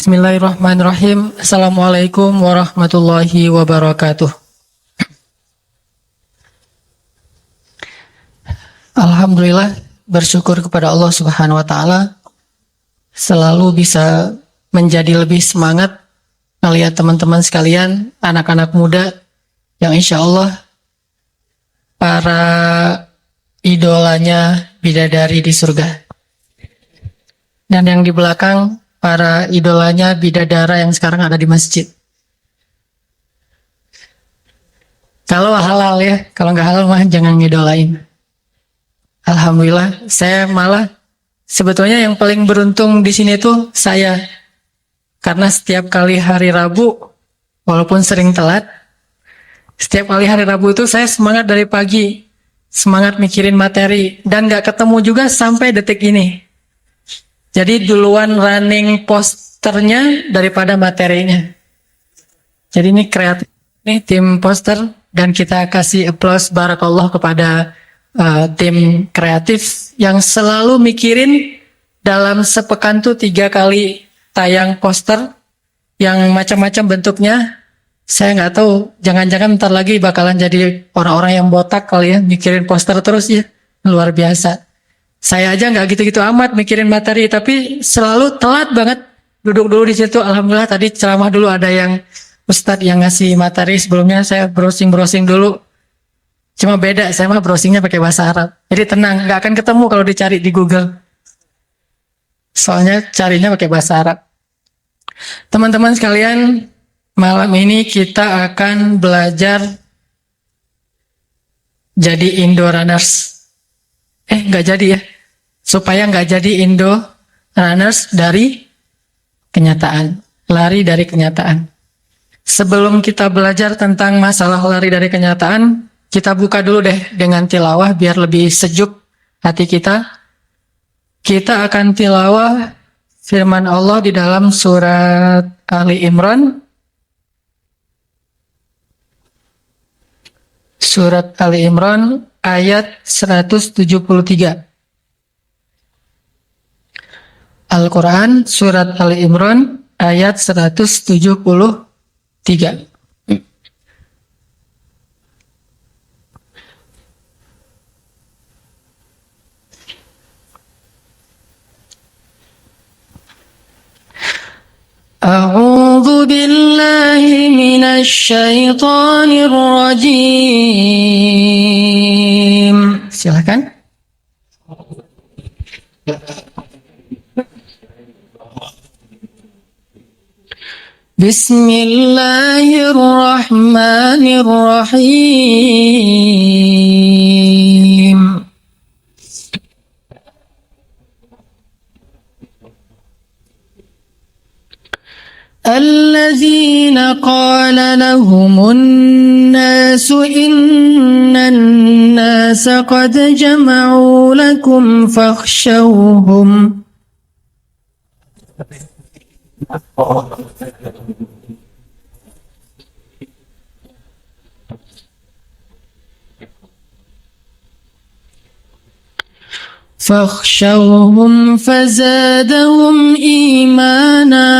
Bismillahirrahmanirrahim. Assalamualaikum warahmatullahi wabarakatuh. Alhamdulillah, bersyukur kepada Allah Subhanahu wa taala selalu bisa menjadi lebih semangat melihat teman-teman sekalian, anak-anak muda yang insya Allah para idolanya bidadari di surga. Dan yang di belakang para idolanya bidadara yang sekarang ada di masjid. Kalau halal ya, kalau nggak halal mah jangan ngidolain. Alhamdulillah, saya malah sebetulnya yang paling beruntung di sini tuh saya. Karena setiap kali hari Rabu, walaupun sering telat, setiap kali hari Rabu itu saya semangat dari pagi. Semangat mikirin materi. Dan nggak ketemu juga sampai detik ini. Jadi duluan running posternya daripada materinya. Jadi ini kreatif. Ini tim poster. Dan kita kasih applause barakallah kepada tim kreatif yang selalu mikirin dalam sepekan tuh 3 kali tayang poster yang macam-macam bentuknya. Saya nggak tahu, jangan-jangan ntar lagi bakalan jadi orang-orang yang botak kali ya, mikirin poster terus ya, luar biasa. Saya aja nggak gitu-gitu amat mikirin materi, tapi selalu telat banget duduk dulu di situ. Alhamdulillah tadi ceramah dulu ada yang Ustadz yang ngasih materi sebelumnya, saya browsing dulu. Cuma beda, saya mah browsingnya pakai bahasa Arab. Jadi tenang, nggak akan ketemu kalau dicari di Google. Soalnya carinya pakai bahasa Arab. Teman-teman sekalian, malam ini kita akan belajar jadi Indo Runners. Nggak jadi ya. Supaya nggak jadi Indo Runners dari kenyataan. Lari dari kenyataan. Sebelum kita belajar tentang masalah lari dari kenyataan, kita buka dulu deh dengan tilawah biar lebih sejuk hati kita. Kita akan tilawah firman Allah di dalam surat Ali Imran. Surat Ali Imran ayat 173. Al-Quran surat Ali Imran ayat 173. A'udzu billahi minasy syaithanir rajim. Silakan. Bismillahirrahmanirrahim. الذين قال لهم الناس إن الناس قد جمعوا لكم فاخشوهم فزادهم إيمانا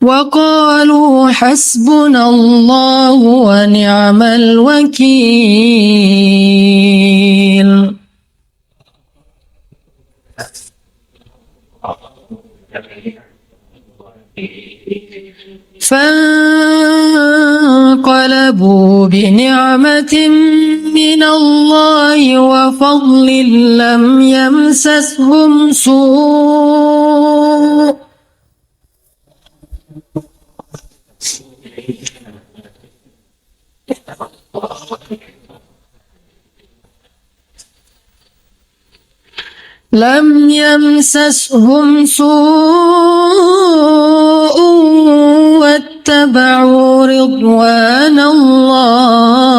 وقالوا حسبنا الله ونعم الوكيل. فانقلبوا بنعمة من الله وفضل لم يمسسهم سوء لم يمسسهم سوء واتبعوا رضوان الله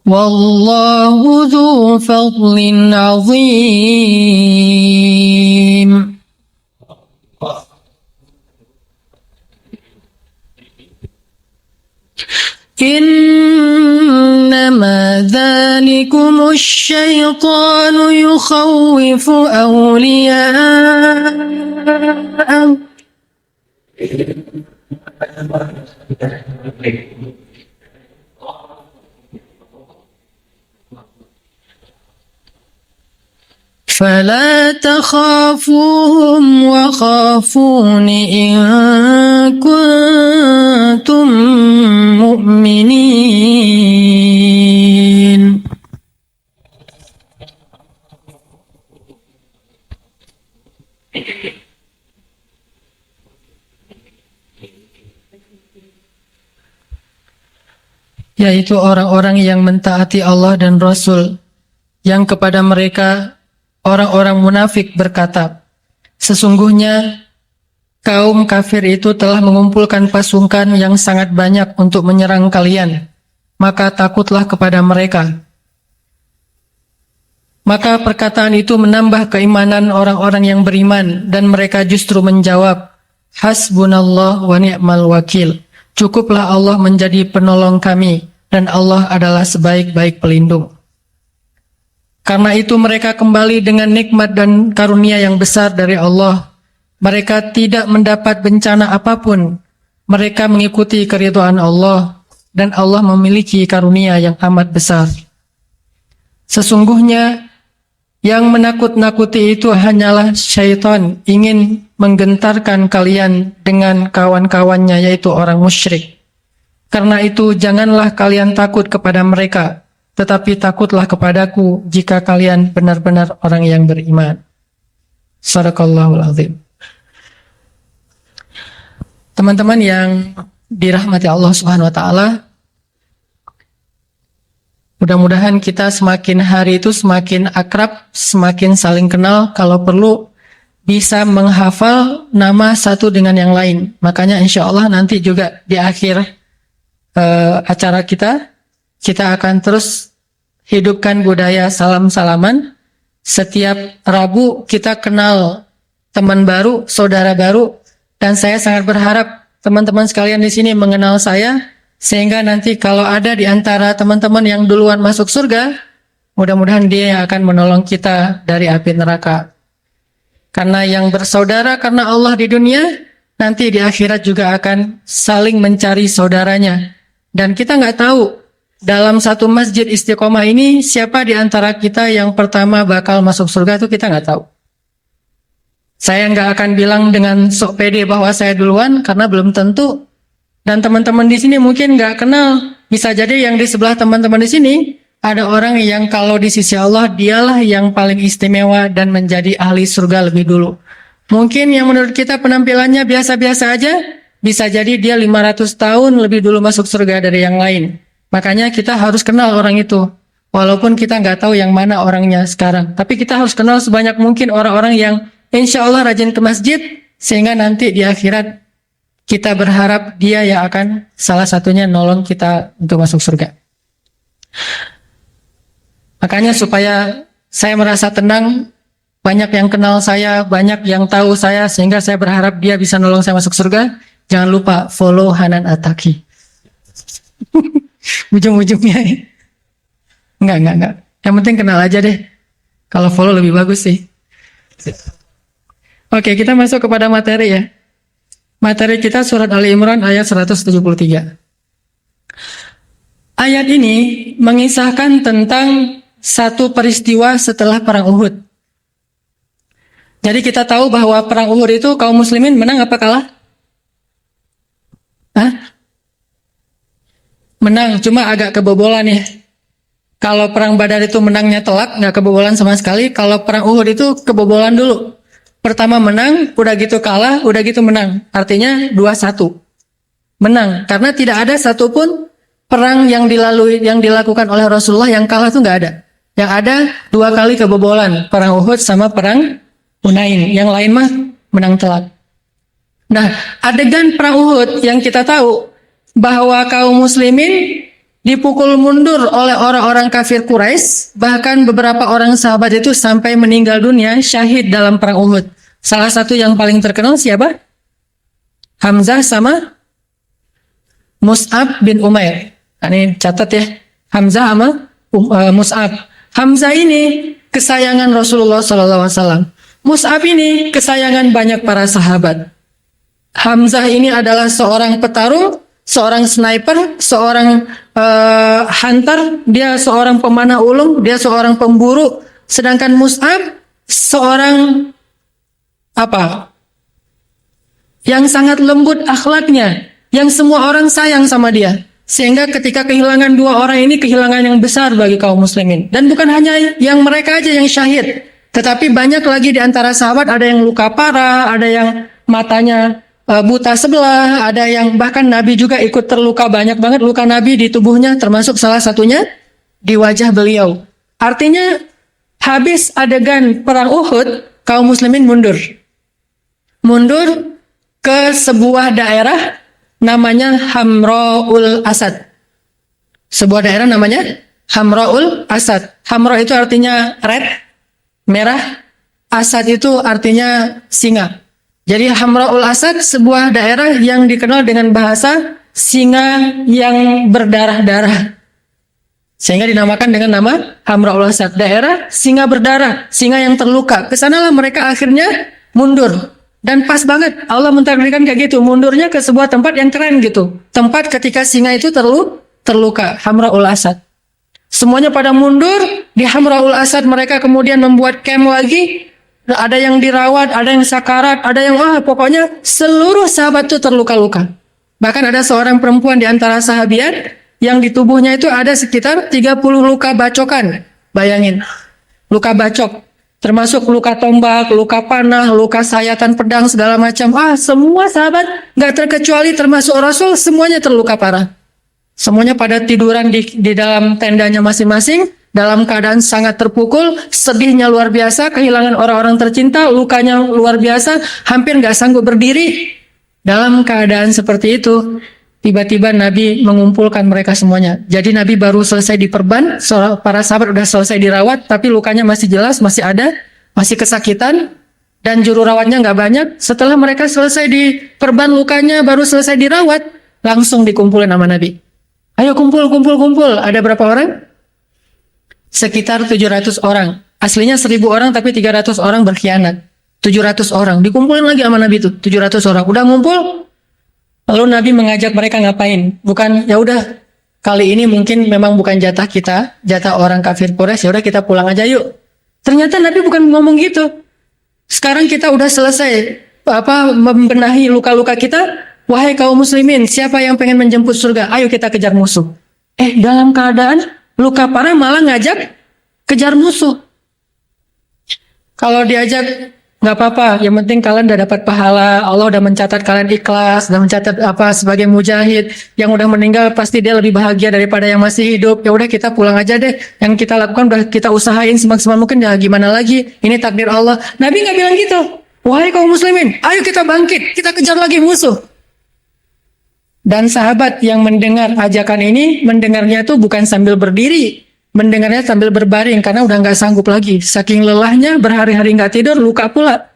والله ذو فضل عظيم. إنما ذلكم الشيطان يخوف أولياءه فلا تخافوهم وخافون إن كنتم مؤمنين. Yaitu orang-orang yang mentaati Allah dan Rasul, yang kepada mereka orang-orang munafik berkata, sesungguhnya kaum kafir itu telah mengumpulkan pasukan yang sangat banyak untuk menyerang kalian, maka takutlah kepada mereka. Maka perkataan itu menambah keimanan orang-orang yang beriman, dan mereka justru menjawab, hasbunallah wa ni'mal wakil. Cukuplah Allah menjadi penolong kami, dan Allah adalah sebaik-baik pelindung. Karena itu mereka kembali dengan nikmat dan karunia yang besar dari Allah. Mereka tidak mendapat bencana apapun. Mereka mengikuti keridhaan Allah, dan Allah memiliki karunia yang amat besar. Sesungguhnya yang menakut-nakuti itu hanyalah syaitan, ingin menggentarkan kalian dengan kawan-kawannya, yaitu orang musyrik. Karena itu janganlah kalian takut kepada mereka, tetapi takutlah kepadaku jika kalian benar-benar orang yang beriman. Shadaqallahul azim. Teman-teman yang dirahmati Allah Subhanahu wa taala, mudah-mudahan kita semakin hari itu semakin akrab, semakin saling kenal, kalau perlu bisa menghafal nama satu dengan yang lain. Makanya insya Allah nanti juga di akhir acara kita akan terus hidupkan budaya salam-salaman. Setiap Rabu kita kenal teman baru, saudara baru, dan saya sangat berharap teman-teman sekalian di sini mengenal saya, sehingga nanti kalau ada di antara teman-teman yang duluan masuk surga, mudah-mudahan dia yang akan menolong kita dari api neraka. Karena yang bersaudara karena Allah di dunia, nanti di akhirat juga akan saling mencari saudaranya. Dan kita nggak tahu dalam satu masjid istiqomah ini siapa di antara kita yang pertama bakal masuk surga, itu kita nggak tahu. Saya nggak akan bilang dengan sok pede bahwa saya duluan, karena belum tentu. Dan teman-teman di sini mungkin nggak kenal. Bisa jadi yang di sebelah teman-teman di sini ada orang yang kalau di sisi Allah dialah yang paling istimewa dan menjadi ahli surga lebih dulu. Mungkin yang menurut kita penampilannya biasa-biasa aja, bisa jadi dia 500 tahun lebih dulu masuk surga dari yang lain. Makanya kita harus kenal orang itu. Walaupun kita nggak tahu yang mana orangnya sekarang. Tapi kita harus kenal sebanyak mungkin orang-orang yang insya Allah rajin ke masjid, sehingga nanti di akhirat kita berharap dia yang akan salah satunya nolong kita untuk masuk surga. Makanya supaya saya merasa tenang, banyak yang kenal saya, banyak yang tahu saya, sehingga saya berharap dia bisa nolong saya masuk surga. Jangan lupa follow Hanan Attaqi. Ujung-ujungnya. Enggak. Yang penting kenal aja deh. Kalau follow lebih bagus sih. Oke, kita masuk kepada materi ya. Materi kita surat Ali Imran ayat 173. Ayat ini mengisahkan tentang satu peristiwa setelah perang Uhud. Jadi kita tahu bahwa perang Uhud itu kaum muslimin menang apa kalah? Menang, cuma agak kebobolan ya. Kalau perang Badar itu menangnya telak, nggak kebobolan sama sekali. Kalau perang Uhud itu kebobolan dulu. Pertama menang, udah gitu kalah, udah gitu menang. Artinya 2-1. Menang, karena tidak ada satupun perang yang dilakukan oleh Rasulullah yang kalah itu nggak ada. Yang ada 2 kali kebobolan, perang Uhud sama perang Hunain. Yang lain mah menang telak. Nah, adegan perang Uhud yang kita tahu bahwa kaum muslimin dipukul mundur oleh orang-orang kafir Quraisy, bahkan beberapa orang sahabat itu sampai meninggal dunia syahid dalam perang Uhud. Salah satu yang paling terkenal siapa? Hamzah sama Mus'ab bin Umair. Ini catat ya, Hamzah sama Mus'ab. Hamzah ini kesayangan Rasulullah SAW. Mus'ab ini kesayangan banyak para sahabat. Hamzah ini adalah seorang petarung, seorang sniper, seorang hunter, dia seorang pemanah ulung, dia seorang pemburu. Sedangkan Mus'ab seorang apa? Yang sangat lembut akhlaknya, yang semua orang sayang sama dia. Sehingga ketika kehilangan dua orang ini kehilangan yang besar bagi kaum muslimin. Dan bukan hanya yang mereka aja yang syahid, tetapi banyak lagi di antara sahabat, ada yang luka parah, ada yang matanya buta sebelah, ada yang bahkan Nabi juga ikut terluka, banyak banget luka Nabi di tubuhnya, termasuk salah satunya di wajah beliau. Artinya habis adegan perang Uhud, kaum muslimin mundur ke sebuah daerah namanya Hamra'ul Asad. Sebuah daerah namanya Hamra'ul Asad. Hamra itu artinya red, merah. Asad itu artinya singa. Jadi Hamra'ul Asad sebuah daerah yang dikenal dengan bahasa singa yang berdarah-darah. Sehingga dinamakan dengan nama Hamra'ul Asad. Daerah singa berdarah, singa yang terluka. Kesanalah mereka akhirnya mundur. Dan pas banget Allah mentakdirkan kayak gitu, mundurnya ke sebuah tempat yang keren gitu. Tempat ketika singa itu terluka, Hamra'ul Asad. Semuanya pada mundur, di Hamra'ul Asad mereka kemudian membuat camp lagi. Ada yang dirawat, ada yang sakarat, ada yang pokoknya seluruh sahabat itu terluka-luka. Bahkan ada seorang perempuan di antara sahabiat yang di tubuhnya itu ada sekitar 30 luka bacokan. Bayangin, luka bacok. Termasuk luka tombak, luka panah, luka sayatan pedang, segala macam. Semua sahabat, nggak terkecuali termasuk Rasul, semuanya terluka parah. Semuanya pada tiduran di dalam tendanya masing-masing, dalam keadaan sangat terpukul, sedihnya luar biasa, kehilangan orang-orang tercinta, lukanya luar biasa, hampir nggak sanggup berdiri. Dalam keadaan seperti itu, tiba-tiba Nabi mengumpulkan mereka semuanya. Jadi Nabi baru selesai diperban, para sahabat udah selesai dirawat, tapi lukanya masih jelas, masih ada, masih kesakitan, dan juru rawatnya nggak banyak. Setelah mereka selesai diperban lukanya, baru selesai dirawat, langsung dikumpulin sama Nabi. Ayo kumpul. Ada berapa orang? Sekitar 700 orang. Aslinya 1000 orang, tapi 300 orang berkhianat. 700 orang. Dikumpulin lagi sama Nabi itu, 700 orang. Udah ngumpul, lalu Nabi mengajak mereka ngapain? Bukan, ya udah kali ini mungkin memang bukan jatah kita, jatah orang kafir Quraisy, ya udah kita pulang aja yuk. Ternyata Nabi bukan ngomong gitu. Sekarang kita udah selesai membenahi luka-luka kita. Wahai kaum muslimin, siapa yang pengen menjemput surga? Ayo kita kejar musuh. Dalam keadaan luka parah malah ngajak kejar musuh. Kalau diajak nggak apa-apa, yang penting kalian udah dapat pahala, Allah udah mencatat kalian ikhlas, udah mencatat sebagai mujahid, yang udah meninggal pasti dia lebih bahagia daripada yang masih hidup. Ya udah kita pulang aja deh, yang kita lakukan udah kita usahain semaksimal mungkin, ya gimana lagi, ini takdir Allah. Nabi nggak bilang gitu. Wahai kaum muslimin, ayo kita bangkit, kita kejar lagi musuh. Dan sahabat yang mendengar ajakan ini, mendengarnya itu bukan sambil berdiri, mendengarnya sambil berbaring karena udah nggak sanggup lagi. Saking lelahnya, berhari-hari nggak tidur, luka pula.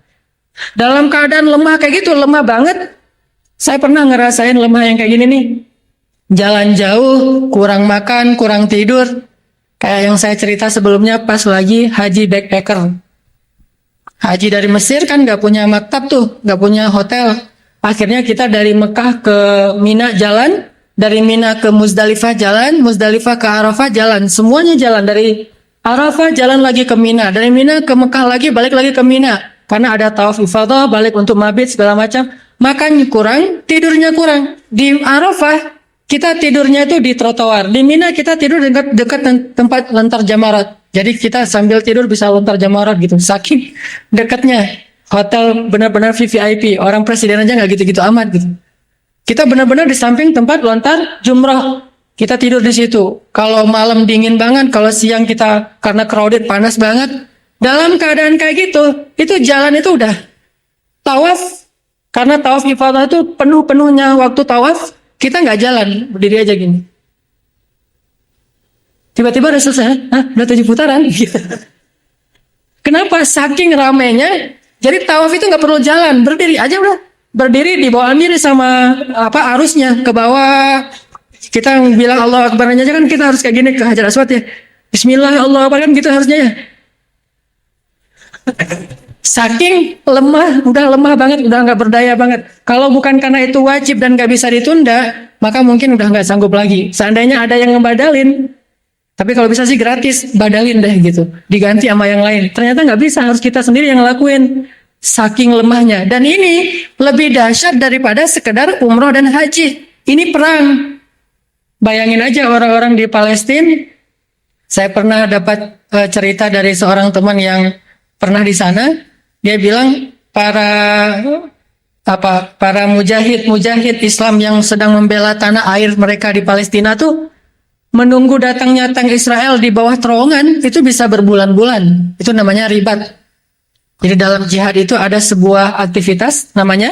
Dalam keadaan lemah kayak gitu, lemah banget. Saya pernah ngerasain lemah yang kayak gini nih. Jalan jauh, kurang makan, kurang tidur. Kayak yang saya cerita sebelumnya pas lagi haji backpacker. Haji dari Mesir kan nggak punya maktab tuh, nggak punya hotel. Akhirnya kita dari Mekah ke Mina jalan, dari Mina ke Muzdalifah jalan, Muzdalifah ke Arafah jalan, semuanya jalan. Dari Arafah jalan lagi ke Mina, dari Mina ke Mekah lagi, balik lagi ke Mina. Karena ada tawaf ifadah, balik untuk mabit segala macam. Makannya kurang, tidurnya kurang. Di Arafah kita tidurnya itu di trotoar, di Mina kita tidur dekat tempat lontar jamarat. Jadi kita sambil tidur bisa lontar jamarat gitu, saking dekatnya. Hotel benar-benar VVIP, orang presiden aja nggak gitu-gitu amat gitu. Kita benar-benar di samping tempat lontar jumrah. Kita tidur di situ. Kalau malam dingin banget, kalau siang kita karena crowded panas banget. Dalam keadaan kayak gitu, itu jalan itu udah tawaf. Karena tawaf ifadah itu penuh-penuhnya waktu tawaf, kita nggak jalan, berdiri aja gini. Tiba-tiba udah selesai, udah 7 putaran. Kenapa? Saking ramainya. Jadi tawaf itu nggak perlu jalan, berdiri aja udah. Berdiri di bawah diri sama arusnya ke bawah. Kita bilang Allah Akbar aja kan kita harus kayak gini ke Hajar Aswad ya. Bismillah Allah Akbar kan gitu harusnya ya. Saking lemah, udah lemah banget, udah nggak berdaya banget. Kalau bukan karena itu wajib dan nggak bisa ditunda, maka mungkin udah nggak sanggup lagi. Seandainya ada yang ngebadalin, tapi kalau bisa sih gratis, badalin deh gitu. Diganti sama yang lain. Ternyata nggak bisa, harus kita sendiri yang ngelakuin. Saking lemahnya. Dan ini lebih dahsyat daripada sekedar umroh dan haji. Ini perang. Bayangin aja orang-orang di Palestina. Saya pernah dapat cerita dari seorang teman yang pernah di sana. Dia bilang para mujahid Islam yang sedang membela tanah air mereka di Palestina tuh menunggu datangnya tank Israel di bawah terowongan itu bisa berbulan-bulan. Itu namanya ribat. Jadi dalam jihad itu ada sebuah aktivitas namanya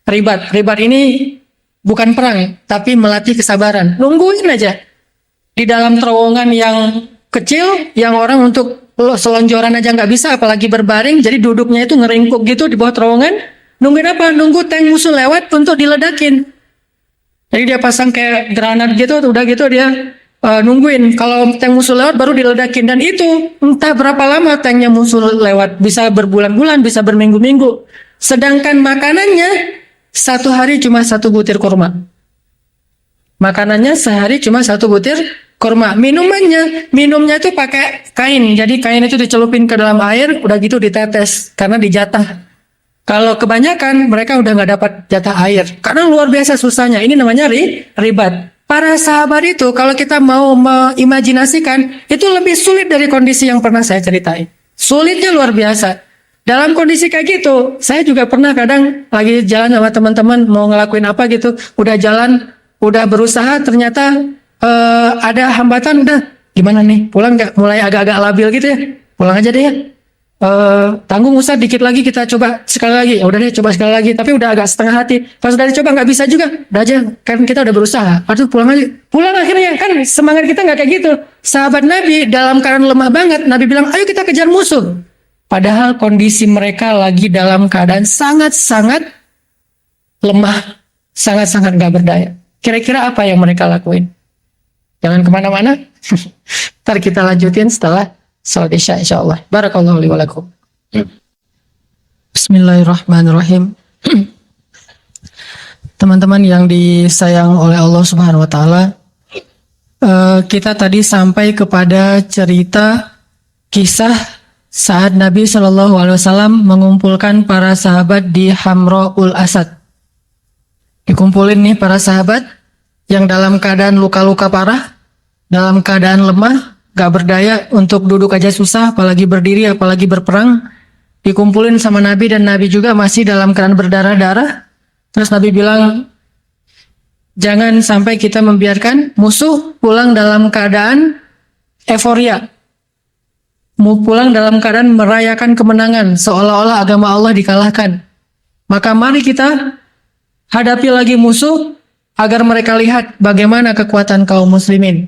ribat. Ribat ini bukan perang, tapi melatih kesabaran. Nungguin aja. Di dalam terowongan yang kecil, yang orang untuk selonjoran aja nggak bisa, apalagi berbaring. Jadi duduknya itu ngeringkuk gitu di bawah terowongan. Nungguin apa? Nunggu tank musuh lewat untuk diledakin. Jadi dia pasang kayak granat gitu, udah gitu dia nungguin. Kalau tank musuh lewat baru diledakin. Dan itu entah berapa lama tanknya musuh lewat. Bisa berbulan-bulan, bisa berminggu-minggu. Sedangkan makanannya satu hari cuma 1 butir kurma. Makanannya sehari cuma 1 butir kurma. Minumnya itu pakai kain. Jadi kain itu dicelupin ke dalam air, udah gitu ditetes karena dijatah. Kalau kebanyakan mereka udah nggak dapat jatah air karena luar biasa susahnya. Ini namanya ribat. Para sahabat itu kalau kita mau mengimajinasikan itu lebih sulit dari kondisi yang pernah saya ceritain. Sulitnya luar biasa. Dalam kondisi kayak gitu, saya juga pernah kadang lagi jalan sama teman-teman mau ngelakuin apa gitu, udah jalan, udah berusaha, ternyata ada hambatan, udah gimana nih, pulang nggak? Mulai agak-agak labil gitu ya, pulang aja deh ya. Tanggung Ustaz, dikit lagi kita coba sekali lagi, ya udah deh coba sekali lagi, tapi udah agak setengah hati. Pas udah dicoba nggak bisa juga, udah aja, kan kita udah berusaha. Aduh pulang aja, pulang akhirnya kan semangat kita nggak kayak gitu. Sahabat Nabi dalam keadaan lemah banget, Nabi bilang, ayo kita kejar musuh. Padahal kondisi mereka lagi dalam keadaan sangat-sangat lemah, sangat-sangat nggak berdaya. Kira-kira apa yang mereka lakuin? Jangan kemana-mana. Ntar kita lanjutin setelah salat isya insyaallah. Barakallahu li wa lakum. Bismillahirrahmanirrahim. Teman-teman yang disayang oleh Allah Subhanahu wa taala, kita tadi sampai kepada cerita kisah saat Nabi Shallallahu Alaihi Wasallam mengumpulkan para sahabat di Hamroul Asad. Dikumpulin nih para sahabat yang dalam keadaan luka-luka parah, dalam keadaan lemah, gak berdaya, untuk duduk aja susah, apalagi berdiri, apalagi berperang. Dikumpulin sama Nabi dan Nabi juga masih dalam keadaan berdarah-darah. Terus Nabi bilang, jangan sampai kita membiarkan musuh pulang dalam keadaan euforia. Mau pulang dalam keadaan merayakan kemenangan, seolah-olah agama Allah dikalahkan. Maka mari kita hadapi lagi musuh agar mereka lihat bagaimana kekuatan kaum muslimin.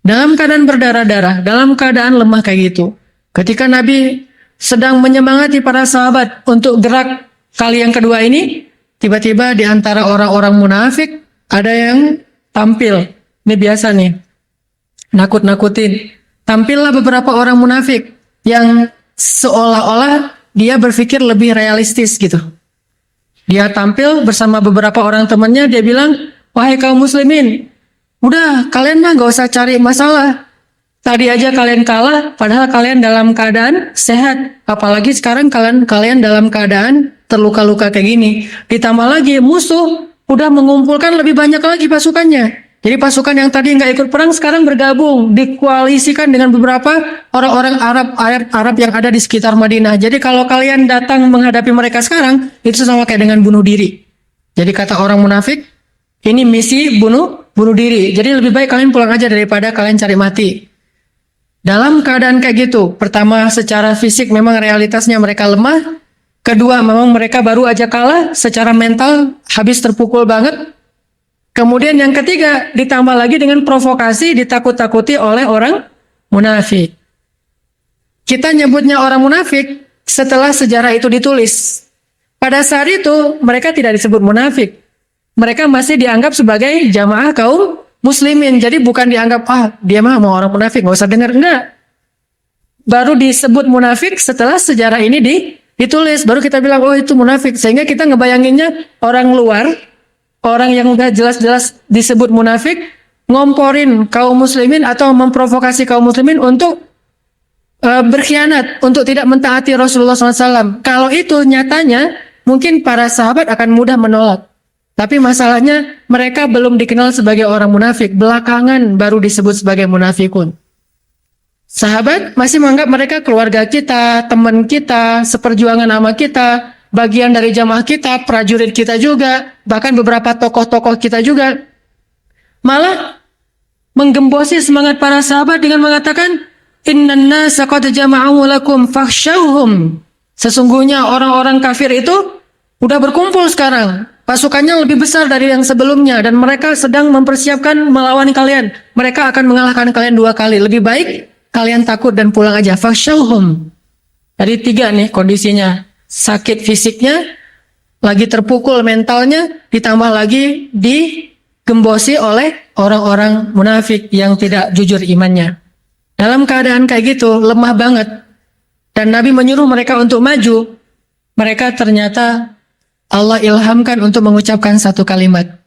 Dalam keadaan berdarah-darah, dalam keadaan lemah kayak gitu. Ketika Nabi sedang menyemangati para sahabat untuk gerak kali yang kedua ini, tiba-tiba di antara orang-orang munafik ada yang tampil. Ini biasa nih, nakut-nakutin. Tampillah beberapa orang munafik yang seolah-olah dia berpikir lebih realistis gitu. Dia tampil bersama beberapa orang temannya, dia bilang, wahai kaum muslimin, udah kalian mah gak usah cari masalah. Tadi aja kalian kalah, padahal kalian dalam keadaan sehat. Apalagi sekarang kalian dalam keadaan terluka-luka kayak gini. Ditambah lagi musuh udah mengumpulkan lebih banyak lagi pasukannya. Jadi pasukan yang tadi nggak ikut perang sekarang bergabung, dikoalisikan dengan beberapa orang-orang Arab yang ada di sekitar Madinah. Jadi kalau kalian datang menghadapi mereka sekarang, itu sama kayak dengan bunuh diri. Jadi kata orang munafik, ini misi bunuh diri. Jadi lebih baik kalian pulang aja daripada kalian cari mati. Dalam keadaan kayak gitu, pertama secara fisik memang realitasnya mereka lemah. Kedua, memang mereka baru aja kalah, secara mental habis terpukul banget. Kemudian yang ketiga, ditambah lagi dengan provokasi, ditakut-takuti oleh orang munafik. Kita nyebutnya orang munafik setelah sejarah itu ditulis. Pada saat itu, mereka tidak disebut munafik. Mereka masih dianggap sebagai jamaah kaum muslimin. Jadi bukan dianggap dia mah mau orang munafik, nggak usah dengar, enggak. Baru disebut munafik setelah sejarah ini ditulis, baru kita bilang oh itu munafik. Sehingga kita ngebayanginnya orang luar, orang yang udah jelas-jelas disebut munafik, ngomporin kaum muslimin atau memprovokasi kaum muslimin untuk berkhianat, untuk tidak mentaati Rasulullah SAW. Kalau itu nyatanya mungkin para sahabat akan mudah menolak. Tapi masalahnya mereka belum dikenal sebagai orang munafik. Belakangan baru disebut sebagai munafikun. Sahabat masih menganggap mereka keluarga kita, teman kita, seperjuangan sama kita, bagian dari jamaah kita, prajurit kita juga, bahkan beberapa tokoh-tokoh kita juga. Malah menggembosi semangat para sahabat dengan mengatakan, Innan nasa qad jama'u lakum fakhshawhum. Sesungguhnya orang-orang kafir itu udah berkumpul sekarang. Pasukannya lebih besar dari yang sebelumnya dan mereka sedang mempersiapkan melawan kalian. Mereka akan mengalahkan kalian 2 kali. Lebih baik kalian takut dan pulang aja. Fakhshawhum. Jadi 3 nih kondisinya. Sakit fisiknya, lagi terpukul mentalnya, ditambah lagi digembosi oleh orang-orang munafik yang tidak jujur imannya. Dalam keadaan kayak gitu, lemah banget. Dan Nabi menyuruh mereka untuk maju. Mereka ternyata Allah ilhamkan untuk mengucapkan satu kalimat.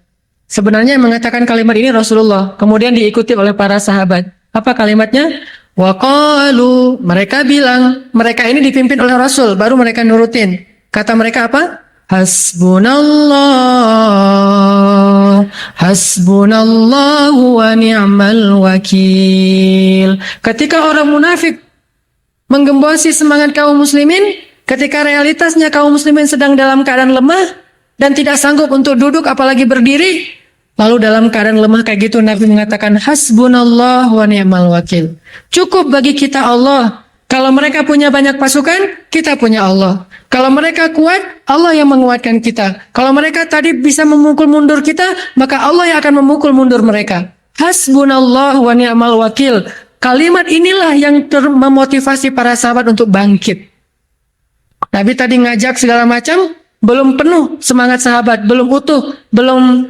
Sebenarnya yang mengatakan kalimat ini Rasulullah. Kemudian diikuti oleh para sahabat. Apa kalimatnya? Waqalu. Mereka bilang, mereka ini dipimpin oleh Rasul. Baru mereka nurutin. Kata mereka apa? Hasbunallah, hasbunallahu wa ni'mal wakil. Ketika orang munafik menggembosi semangat kaum muslimin, ketika realitasnya kaum muslimin sedang dalam keadaan lemah dan tidak sanggup untuk duduk apalagi berdiri, lalu dalam keadaan lemah kayak gitu Nabi mengatakan hasbunallah wa ni'mal wakil. Cukup bagi kita Allah. Kalau mereka punya banyak pasukan, kita punya Allah. Kalau mereka kuat, Allah yang menguatkan kita. Kalau mereka tadi bisa memukul mundur kita, maka Allah yang akan memukul mundur mereka. Hasbunallah wa ni'mal wakil. Kalimat inilah yang memotivasi para sahabat untuk bangkit. Nabi tadi ngajak segala macam, belum penuh semangat sahabat, belum utuh, belum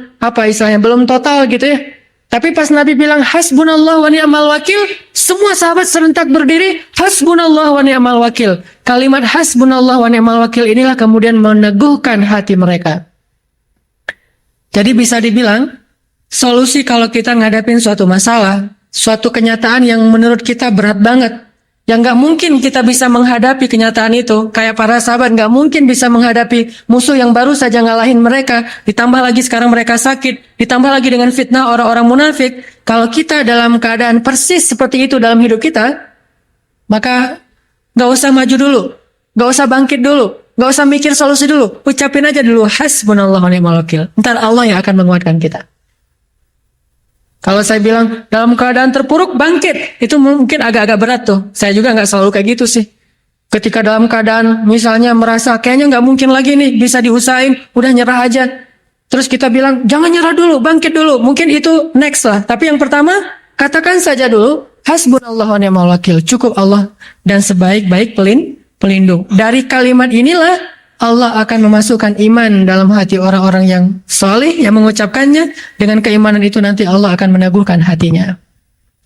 belum total gitu ya. Tapi pas Nabi bilang hasbunallah wa ni'mal wakil, semua sahabat serentak berdiri, hasbunallah wa ni'mal wakil. Kalimat hasbunallah wa ni'mal wakil inilah kemudian meneguhkan hati mereka. Jadi bisa dibilang, solusi kalau kita ngadapin suatu masalah, suatu kenyataan yang menurut kita berat banget, yang gak mungkin kita bisa menghadapi kenyataan itu, kayak para sahabat gak mungkin bisa menghadapi musuh yang baru saja ngalahin mereka, ditambah lagi sekarang mereka sakit, ditambah lagi dengan fitnah orang-orang munafik. Kalau kita dalam keadaan persis seperti itu dalam hidup kita, maka gak usah maju dulu, gak usah bangkit dulu, gak usah mikir solusi dulu, ucapin aja dulu hasbunallah wa ni'mal wakil. Ntar Allah yang akan menguatkan kita. Kalau saya bilang dalam keadaan terpuruk bangkit, itu mungkin agak-agak berat tuh. Saya juga nggak selalu kayak gitu sih. Ketika dalam keadaan misalnya merasa kayaknya nggak mungkin lagi nih bisa diusahain, udah nyerah aja. Terus kita bilang jangan nyerah dulu, bangkit dulu. Mungkin itu next lah. Tapi yang pertama katakan saja dulu hasbunallah wa ni'mal wakil. Cukup Allah dan sebaik-baik pelindung. Dari kalimat inilah Allah akan memasukkan iman dalam hati orang-orang yang soleh yang mengucapkannya. Dengan keimanan itu nanti Allah akan meneguhkan hatinya.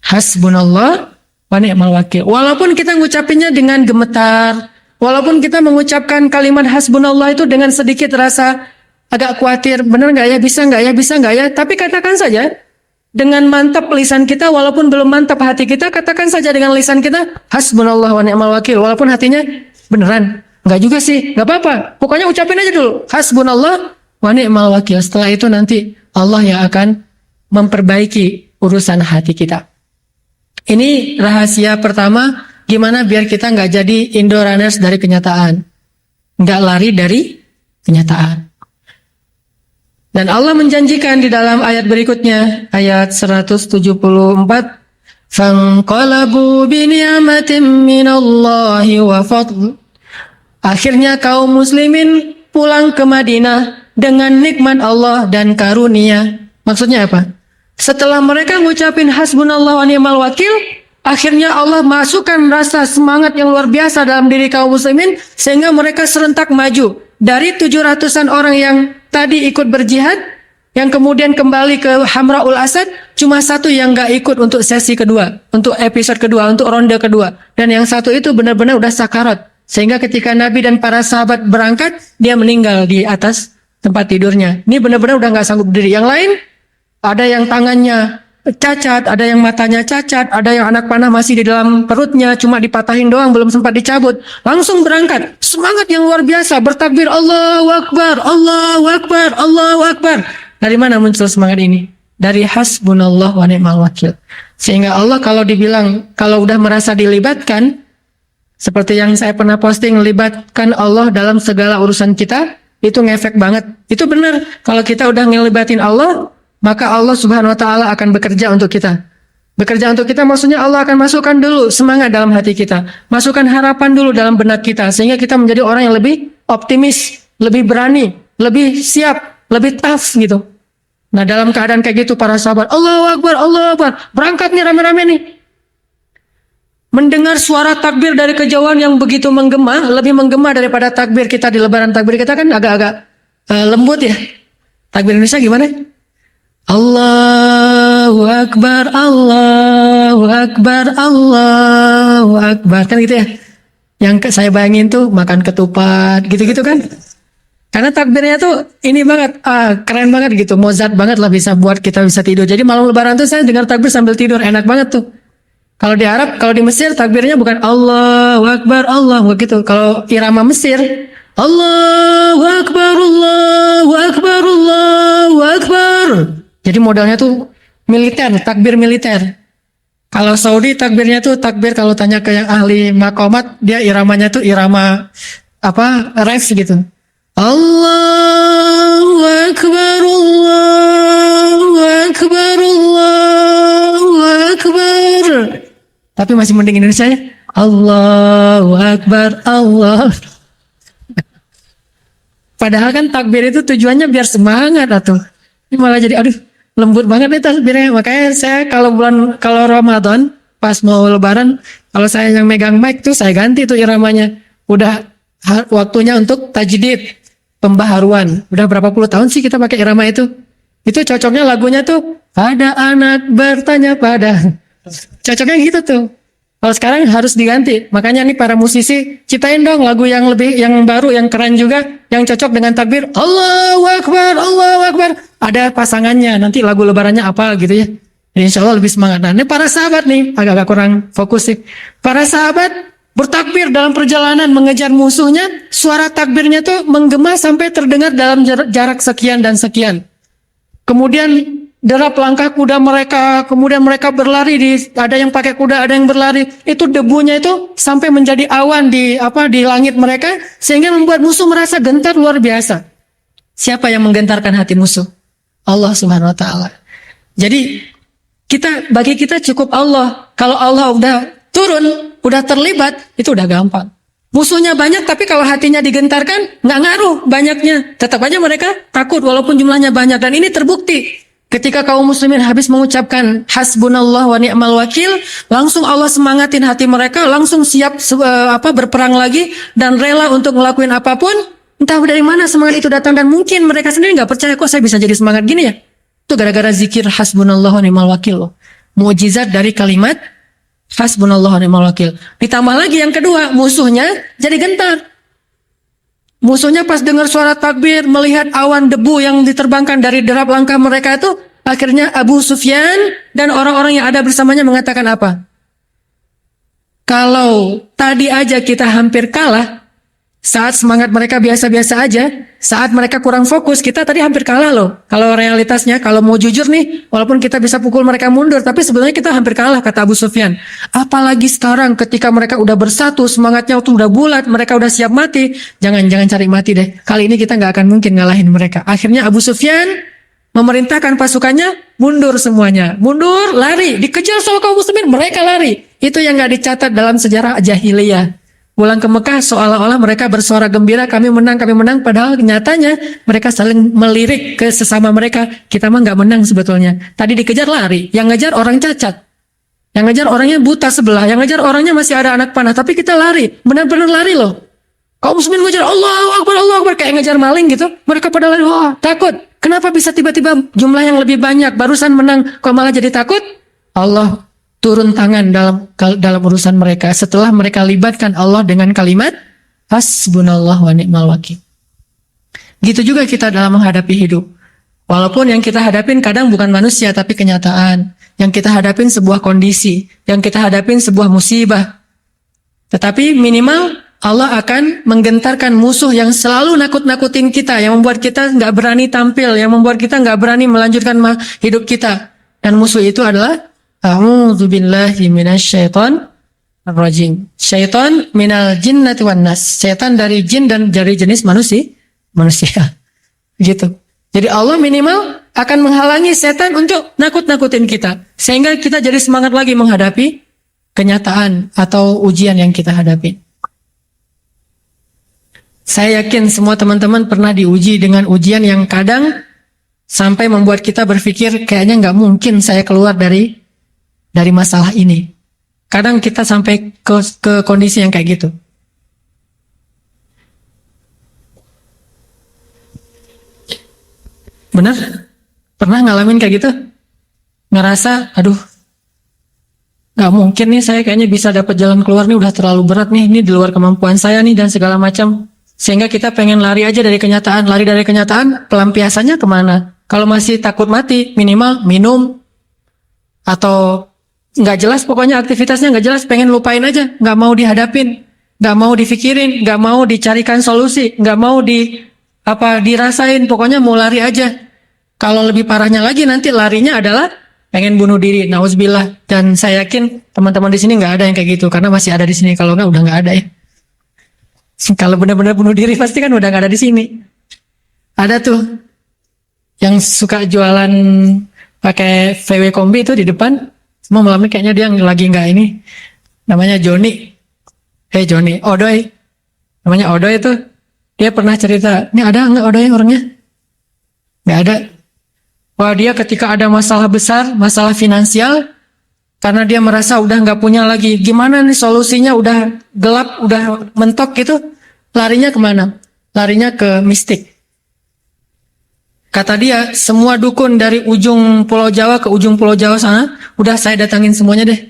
Hasbunallah wa ni'mal wakil. Walaupun kita mengucapkannya dengan gemetar, walaupun kita mengucapkan kalimat hasbunallah itu dengan sedikit rasa agak khawatir, benar nggak ya, bisa nggak ya, bisa nggak ya, tapi katakan saja dengan mantap lisan kita, walaupun belum mantap hati kita, katakan saja dengan lisan kita hasbunallah wa ni'mal wakil, walaupun hatinya beneran nggak juga sih, nggak apa-apa. Pokoknya ucapin aja dulu hasbunallah wa ni'mal wakil. Setelah itu nanti Allah yang akan memperbaiki urusan hati kita. Ini rahasia pertama, gimana biar kita nggak jadi Indo-runners dari kenyataan, nggak lari dari kenyataan. Dan Allah menjanjikan di dalam ayat berikutnya, ayat 174, fanqalabu bi ni'matin minallahi wa fadl. Akhirnya kaum muslimin pulang ke Madinah dengan nikmat Allah dan karunia. Maksudnya apa? Setelah mereka ngucapin hasbunallah wa ni'mal wakil, akhirnya Allah masukkan rasa semangat yang luar biasa dalam diri kaum muslimin sehingga mereka serentak maju. Dari 700-an orang yang tadi ikut berjihad, yang kemudian kembali ke Hamraul Asad, cuma satu yang nggak ikut untuk sesi kedua, untuk episode kedua, untuk ronde kedua. Dan yang satu itu benar-benar udah sakarat. Sehingga ketika Nabi dan para sahabat berangkat, dia meninggal di atas tempat tidurnya. Ini benar-benar udah nggak sanggup berdiri. Yang lain, ada yang tangannya cacat, ada yang matanya cacat, ada yang anak panah masih di dalam perutnya, cuma dipatahin doang, belum sempat dicabut. Langsung berangkat. Semangat yang luar biasa, bertakbir Allahu Akbar, Allahu Akbar, Allahu Akbar. Dari mana muncul semangat ini? Dari hasbunallah wa ni'mal wakil. Sehingga Allah kalau dibilang, kalau udah merasa dilibatkan, seperti yang saya pernah posting, libatkan Allah dalam segala urusan kita, itu ngefek banget. Itu benar. Kalau kita udah ngelibatin Allah, maka Allah Subhanahu wa taala akan bekerja untuk kita. Bekerja untuk kita maksudnya Allah akan masukkan dulu semangat dalam hati kita. Masukkan harapan dulu dalam benak kita. Sehingga kita menjadi orang yang lebih optimis, lebih berani, lebih siap, lebih tough gitu. Nah dalam keadaan kayak gitu para sahabat, Allahu Akbar, Allahu Akbar. Berangkat nih rame-rame nih. Mendengar suara takbir dari kejauhan yang begitu menggema, lebih menggema daripada takbir kita di lebaran. Takbir kita kan agak-agak lembut ya. Takbir Indonesia gimana? Allahu Akbar, Allahu Akbar, Allahu Akbar. Kan gitu ya. Yang saya bayangin tuh makan ketupat, gitu-gitu kan. Karena takbirnya tuh ini banget, keren banget gitu. Mozart banget lah bisa buat kita bisa tidur. Jadi malam lebaran tuh saya dengar takbir sambil tidur, enak banget tuh. Kalau di Arab, kalau di Mesir takbirnya bukan Allahu Akbar, Allah gitu. Kalau irama Mesir, Allahu Akbar, Allahu Akbar, Allahu Akbar. Jadi modalnya tuh militer, takbir militer. Kalau Saudi takbirnya tuh takbir, kalau tanya ke yang ahli makomat, dia iramanya tuh irama ref gitu. Allahu Akbar, Allahu Akbar, Allahu Akbar. Tapi masih mending Indonesia ya. Allahu Akbar, Allah. Padahal kan takbir itu tujuannya biar semangat atau ini malah jadi aduh lembut banget nih takbirnya. Makanya saya kalau Ramadan pas mau lebaran, kalau saya yang megang mic tuh saya ganti tuh iramanya. Udah waktunya untuk tajdid, pembaharuan. Udah berapa puluh tahun sih kita pakai irama itu. Itu cocoknya lagunya tuh ada anak bertanya pada. Cocoknya gitu tuh. Kalau sekarang harus diganti. Makanya nih para musisi ciptain dong lagu yang baru, yang keren juga, yang cocok dengan takbir Allahu Akbar, Allahu Akbar. Ada pasangannya. Nanti lagu lebarannya apa gitu ya. Insya Allah lebih semangat. Nah, ini para sahabat nih agak-agak kurang fokus sih. Para sahabat bertakbir dalam perjalanan mengejar musuhnya. Suara takbirnya tuh menggema sampai terdengar dalam jarak sekian dan sekian. Kemudian derap langkah kuda mereka, kemudian mereka berlari, ada yang pakai kuda, ada yang berlari. Itu debunya itu sampai menjadi awan di langit mereka, sehingga membuat musuh merasa gentar luar biasa. Siapa yang menggentarkan hati musuh? Allah Subhanahu wa taala. Jadi bagi kita cukup Allah. Kalau Allah udah turun, udah terlibat, itu udah gampang. Musuhnya banyak, tapi kalau hatinya digentarkan, nggak ngaruh banyaknya. Tetap aja mereka takut walaupun jumlahnya banyak. Dan ini terbukti. Ketika kaum muslimin habis mengucapkan hasbunallah wa ni'mal wakil, langsung Allah semangatin hati mereka, langsung siap berperang lagi dan rela untuk ngelakuin apapun. Entah dari mana semangat itu datang, dan mungkin mereka sendiri nggak percaya kok saya bisa jadi semangat gini ya. Itu gara-gara zikir hasbunallah wa ni'mal wakil. Mukjizat dari kalimat hasbunallah wa ni'mal wakil. Ditambah lagi yang kedua, musuhnya jadi gentar. Musuhnya pas dengar suara takbir, melihat awan debu yang diterbangkan dari derap langkah mereka itu, akhirnya Abu Sufyan dan orang-orang yang ada bersamanya mengatakan apa? Kalau tadi aja kita hampir kalah, saat semangat mereka biasa-biasa aja, saat mereka kurang fokus, kita tadi hampir kalah loh. Kalau realitasnya, kalau mau jujur nih, walaupun kita bisa pukul mereka mundur, tapi sebenarnya kita hampir kalah, kata Abu Sufyan. Apalagi sekarang ketika mereka udah bersatu, semangatnya udah bulat, mereka udah siap mati. Jangan cari mati deh. Kali ini kita nggak akan mungkin ngalahin mereka. Akhirnya Abu Sufyan memerintahkan pasukannya mundur semuanya. Mundur, lari, dikejar sama kaum muslimin, mereka lari. Itu yang nggak dicatat dalam sejarah jahiliyah. Pulang ke Mekah seolah-olah mereka bersuara gembira, kami menang, padahal nyatanya mereka saling melirik ke sesama mereka. Kita mah nggak menang sebetulnya. Tadi dikejar lari, yang ngejar orang cacat, yang ngejar orangnya buta sebelah, yang ngejar orangnya masih ada anak panah, tapi kita lari, benar-benar lari loh. Kaum muslimin ngejar Allah Akbar kayak ngejar maling gitu. Mereka pada lari, wah takut. Kenapa bisa tiba-tiba jumlah yang lebih banyak? Barusan menang, kok malah jadi takut? Allah turun tangan dalam urusan mereka setelah mereka libatkan Allah dengan kalimat hasbunallah wa ni'mal wakil. Gitu juga kita dalam menghadapi hidup. Walaupun yang kita hadapin kadang bukan manusia tapi kenyataan. Yang kita hadapin sebuah kondisi, yang kita hadapin sebuah musibah. Tetapi minimal Allah akan menggentarkan musuh yang selalu nakut-nakutin kita, yang membuat kita nggak berani tampil, yang membuat kita nggak berani melanjutkan hidup kita. Dan musuh itu adalah a'udzubillahi minasyaitonir rajim. Syaitan minal jinnati wan nas. Syaitan dari jin dan dari jenis manusia. Gitu. Jadi Allah minimal akan menghalangi setan untuk nakut-nakutin kita. Sehingga kita jadi semangat lagi menghadapi kenyataan atau ujian yang kita hadapi. Saya yakin semua teman-teman pernah diuji dengan ujian yang kadang sampai membuat kita berpikir kayaknya nggak mungkin saya keluar dari masalah ini. Kadang kita sampai ke kondisi yang kayak gitu. Benar? Pernah ngalamin kayak gitu? Ngerasa, aduh, nggak mungkin nih saya kayaknya bisa dapat jalan keluar nih, udah terlalu berat nih, ini di luar kemampuan saya nih dan segala macam. Sehingga kita pengen lari aja dari kenyataan. Lari dari kenyataan, pelampiasannya kemana? Kalau masih takut mati, minimal minum. Atau nggak jelas, pokoknya aktivitasnya nggak jelas, pengen lupain aja. Nggak mau dihadapin, nggak mau difikirin, nggak mau dicarikan solusi, nggak mau dirasain, pokoknya mau lari aja. Kalau lebih parahnya lagi nanti larinya adalah pengen bunuh diri, nauzubillah. Dan saya yakin teman-teman di sini nggak ada yang kayak gitu, karena masih ada di sini. Kalau nggak udah nggak ada ya. Kalau benar-benar bunuh diri pasti kan udah nggak ada di sini. Ada tuh yang suka jualan pakai VW kombi itu di depan. Semua malam ini kayaknya dia lagi nggak ini. Namanya Joni. Joni, Odoy. Namanya Odoy itu. Dia pernah cerita, ini ada nggak Odoy orangnya? Nggak ada. Wah, dia ketika ada masalah besar, masalah finansial, karena dia merasa udah nggak punya lagi, gimana nih solusinya, udah gelap, udah mentok gitu, larinya kemana? Larinya ke mistik. Kata dia, semua dukun dari ujung Pulau Jawa ke ujung Pulau Jawa sana, udah saya datangin semuanya deh.